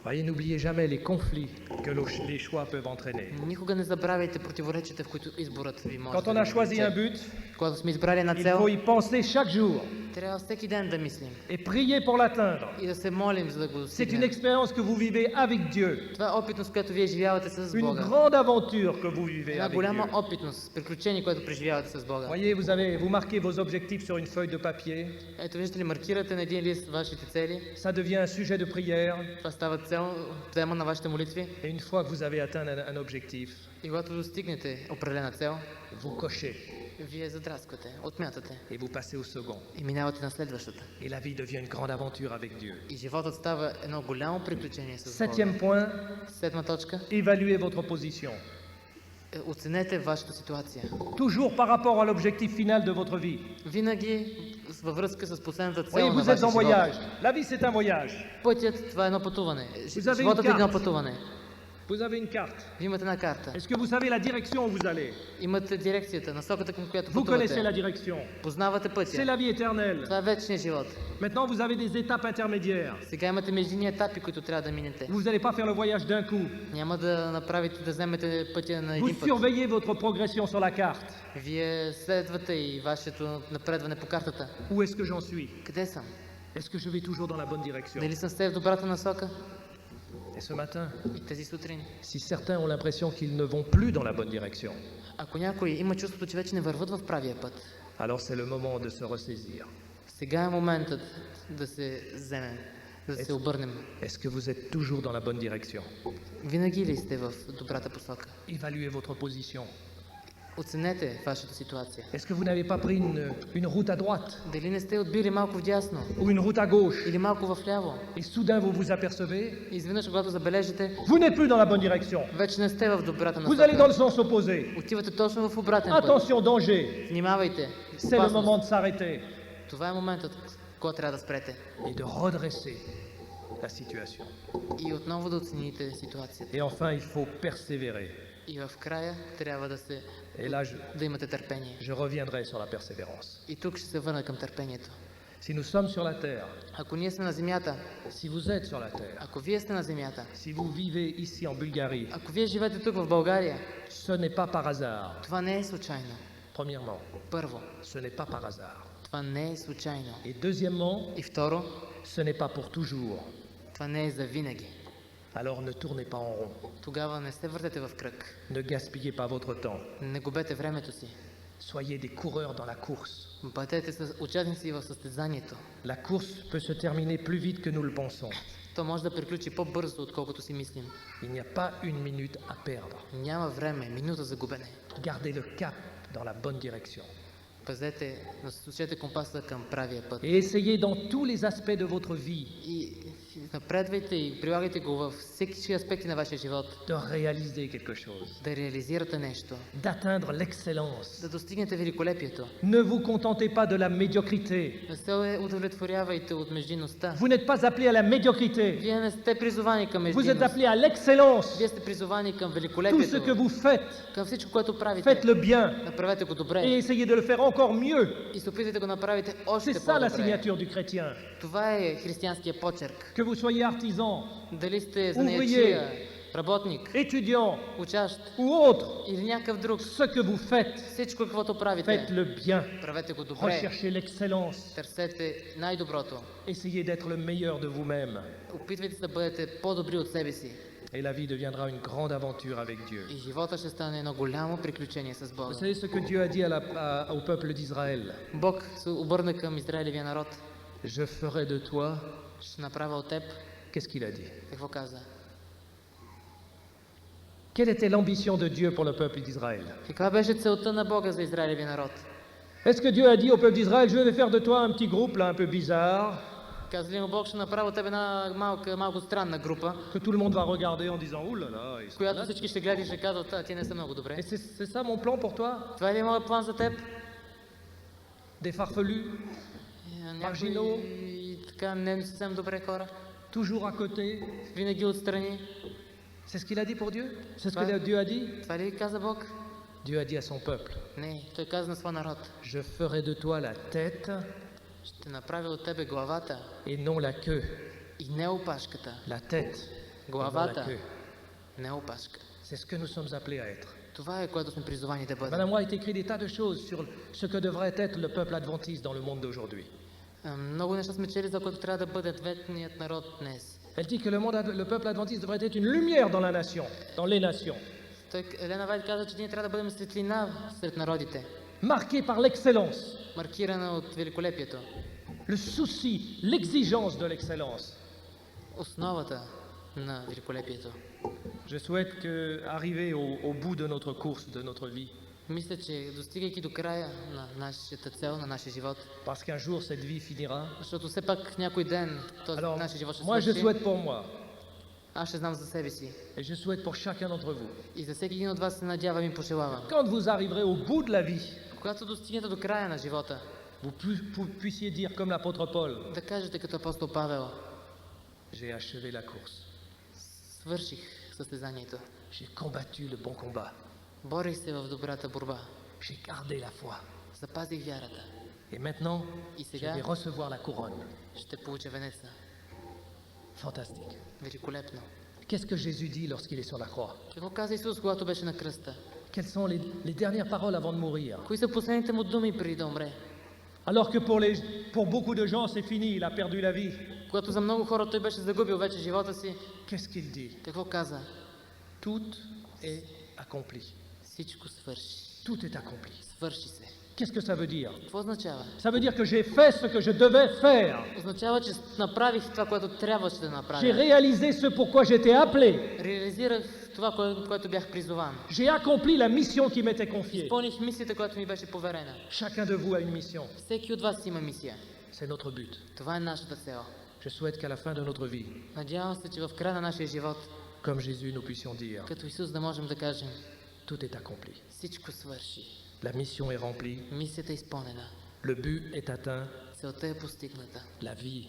Voyez, n'oubliez jamais les conflits que les choix peuvent entraîner. Никога не забравяйте противоречията, в които изборът ви може Quand да on a ви choisi un влече. but, Когато сме избрали една il цел, faut y penser chaque jour трябва всеки ден да мислим et prier pour l'atteindre. и да се молим, за да го C'est une достигнем. expérience que vous vivez avec Dieu, Това е опитност, която вие живявате с une Бога. grande aventure que vous vivez Една avec голяма Dieu. опитност, приключение, което преживявате с Бога. Voyez, vous marquez vos objectifs sur une feuille de papier, Ето виждате ли, маркирате на един лист вашите цели. ça devient un sujet de prière, Това става цел, тема на вашите молитви. et une fois que vous avez atteint un objectif, И когато достигнете определена цел, vous cochez вие задрасквате, отмятате et vous passez au second. и минавате на следващата. Et la vie devient une grande aventure avec Dieu. И животът става едно голямо приключение с Бога. Septième point, Седма точка. évaluez votre position. Оценете вашата ситуация. Toujours par rapport à l'objectif final de votre vie. Винаги във връзка с последната Voyez, цел на vous êtes вашия en живот. voyage. La vie, c'est un voyage. Пътят, това е едно пътуване. avez Животът une е едно carte. пътуване. Vous avez une carte. Вие имате една карта. Est-ce que vous savez la direction où vous allez? Имате дирекцията, насоката, към която Vous connaissez la пътувате. direction. Познавате C'est пътя. la vie éternelle. Това е вечният живот. Maintenant, vous avez des étapes intermédiaires. Сега имате междинни етапи, които трябва да минете. Vous n'allez pas faire le voyage d'un coup. Няма да направите, да вземете пътя на Vous един път. surveillez votre progression sur la carte. Вие следвате и вашето напредване по картата. Où est-ce que j'en suis? Къде съм? Est-ce que je vais toujours dans la bonne direction? Дали съм с в добрата насока? Et ce matin, И тези сутрин. si certains ont l'impression qu'ils ne vont plus dans la bonne direction, Ако някой има чувството, че вече не върват в правия път, alors c'est le moment de se ressaisir. сега е моментът да се вземем, да се обърнем. Est-ce que vous êtes toujours dans la bonne direction? Винаги ли сте в добрата посока? Évaluez votre position. Оценете вашата ситуация. Est-ce que vous n'avez pas pris une route à droite Дали не сте отбили малко вдясно ou une route à gauche или малко вляво? et soudain vous vous apercevez, И изведнъж, когато забележите, vous n'êtes plus dans la bonne direction. вече не сте в добрата Vous allez dans насока. le sens opposé. Отивате точно в обратен път. Attention, danger. Внимавайте! C'est le moment Опасност. de s'arrêter Това е моментът, когато трябва да спрете. et de redresser la situation. И отново да оцените ситуацията. Et enfin, il faut persévérer. И в края трябва Et là, да имате търпение. je reviendrai sur la persévérance. И тук ще се върна към търпението. Si nous sommes sur la terre, Ако ние сме на земята, si vous êtes sur la terre, ако вие сте на земята, si vous vivez ici en Bulgarie, ако вие живеете тук в България, ce n'est pas par hasard. това не е случайно. Premièrement, Първо, ce n'est pas par hasard. това не е случайно. Et deuxièmement, И второ, ce n'est pas pour toujours. това не е за винаги. Alors ne tournez pas en rond. Тогава не се въртете в кръг. Ne gaspillez pas votre temps. Не губете времето си. Soyez des coureurs dans la course. Бъдете участници в състезанието. La course peut se terminer plus vite que nous le pensons. То може да приключи по-бързо, отколкото си мислим. Il n'y a pas une minute à perdre. Няма време, минута за губене. Gardez le cap dans la bonne direction. Пазете, насочете компаса към правия път. Et essayez dans tous les aspects de votre vie И напредвайте и прилагайте го във всички аспекти на вашия живот. de réaliser quelque chose, Да реализирате нещо. d'atteindre l'excellence. Да достигнете великолепието. Ne vous contentez pas de la médiocrité. Не се удовлетворявайте от междинността. Vous n'êtes pas appelé à la médiocrité. Вие не сте призовани към Vous êtes междинност. appelé à l'excellence. Вие сте призовани към Tout ce que великолепието. vous faites, Към всичко, което правите. faites-le bien Направете го добре. et essayez de le faire encore mieux. И се опитайте да го направите още C'est ça la по-добре. signature du chrétien. Това е християнския почерк. Que vous soyez artisan, Дали сте Ouvrier. занаятчия, работник, étudiant учащ ou autre, или някакъв друг. ce que vous faites, Всичко, каквото правите, faites-le bien. правете го добре. Recherchez l'excellence. Търсете най-доброто. Essayez d'être le meilleur de vous-même. Опитвайте се да бъдете по-добри от себе си. Et la vie deviendra une grande aventure avec Dieu. И живота ще стане едно голямо приключение с Vous Бога. savez ce que Dieu a dit au peuple d'Israël? Бог се обърна към Израилевия народ. Je ferai de toi. Ще направя от теб. Qu'est-ce qu'il a dit? Какво каза? Quelle était l'ambition de Dieu pour le peuple d'Israël? Каква беше целта на Бога за Израилевия народ? Est-ce que Dieu a dit au peuple d'Israël, je vais faire de toi un petit groupe là un peu bizarre, Каза ли му Бог, ще направя от теб една малко странна група, que tout le monde va regarder en disant, ouh là là, ils sont която là. всички ще гледат и ще казват, ти не са много Et добре. c'est ça mon plan pour toi? Това ли е моят план за теб? Des farfelus, Маржино. Някои така не съвсем добре хора, toujours à côté. винаги отстрани. C'est ce qu'il a dit pour Dieu? C'est ce Ouais. que Dieu a dit? Това ли каза Бог? Dieu a dit à son peuple, Не, той каза на своя народ. je ferai de toi la tête Ще направя от тебе главата et non la queue. и не опашката. La tête, et non la Главата, queue. не опашка. C'est ce que nous sommes appelés à être. Това е, което сме призовани да бъдем. Madame White écrit des tas de choses sur ce que devrait être le peuple adventiste dans le monde d'aujourd'hui. Много неща сме чели, за което трябва да бъде ответният народ днес. Elle dit que le peuple adventiste devrait être une lumière dans la nation, dans les nations, Елена Вайт каза, че ние трябва да бъдем светлина сред народите, marquée par l'excellence, маркирана от великолепието. le souci, l'exigence de l'excellence. Основата на великолепието. Je souhaite que, arriver au bout de notre course, de notre vie, Мисля, че достигайки до края на нашата цел, на нашия живот, parce qu'un jour cette vie finira. защото все пак някой ден този Alors, нашия живот ще moi je свърши, souhaite pour moi, аз ще знам за себе си. et je souhaite pour chacun d'entre vous, И за всеки един от вас се надявам и пожелавам. quand vous arriverez au bout de la vie, Когато достигнете до края на живота, vous puissiez dire comme l'apôtre Paul, да кажете като апостол Павел, j'ai achevé la course, свърших състезанието. j'ai combattu le bon combat, Борих се в добрата борба. j'ai gardé la foi. Запазих вярата. Et maintenant, И je сега vais recevoir la couronne. ще получа венеца. Fantastique. Великолепно. Qu'est-ce que Jésus dit lorsqu'il est sur la croix? Какво каза Исус, когато беше на кръста? Quelles sont les dernières paroles avant de mourir? Кои са последните му думи преди да умре? Alors que pour beaucoup de gens, c'est fini, il a perdu la vie. Когато за много хора той беше загубил вече живота си, Qu'est-ce qu'il dit? какво каза? Tout est accompli. Всичко свърши. Tout est accompli. Свърши се. Qu'est-ce que ça veut dire? Какво означава? Ça veut dire que j'ai fait ce que je devais faire. Означава, че направих това, което трябваше да J'ai направя. réalisé ce pourquoi j'étais appelé. Реализирах това, което бях призован. J'ai accompli la mission qui m'était confiée. Изпълних мисията, която ми беше поверена. Chacun de vous a une mission. Всеки от вас има мисия. C'est notre but. Това е нашата цел. Je souhaite qu'à la fin de notre vie, Надявам се, че в края на нашия живот, comme Jésus, nous puissions dire, като Исус, да можем да кажем, tout est accompli. всичко свърши. La mission est remplie, Мисията е изпълнена. le but est atteint, Целта е постигната. la vie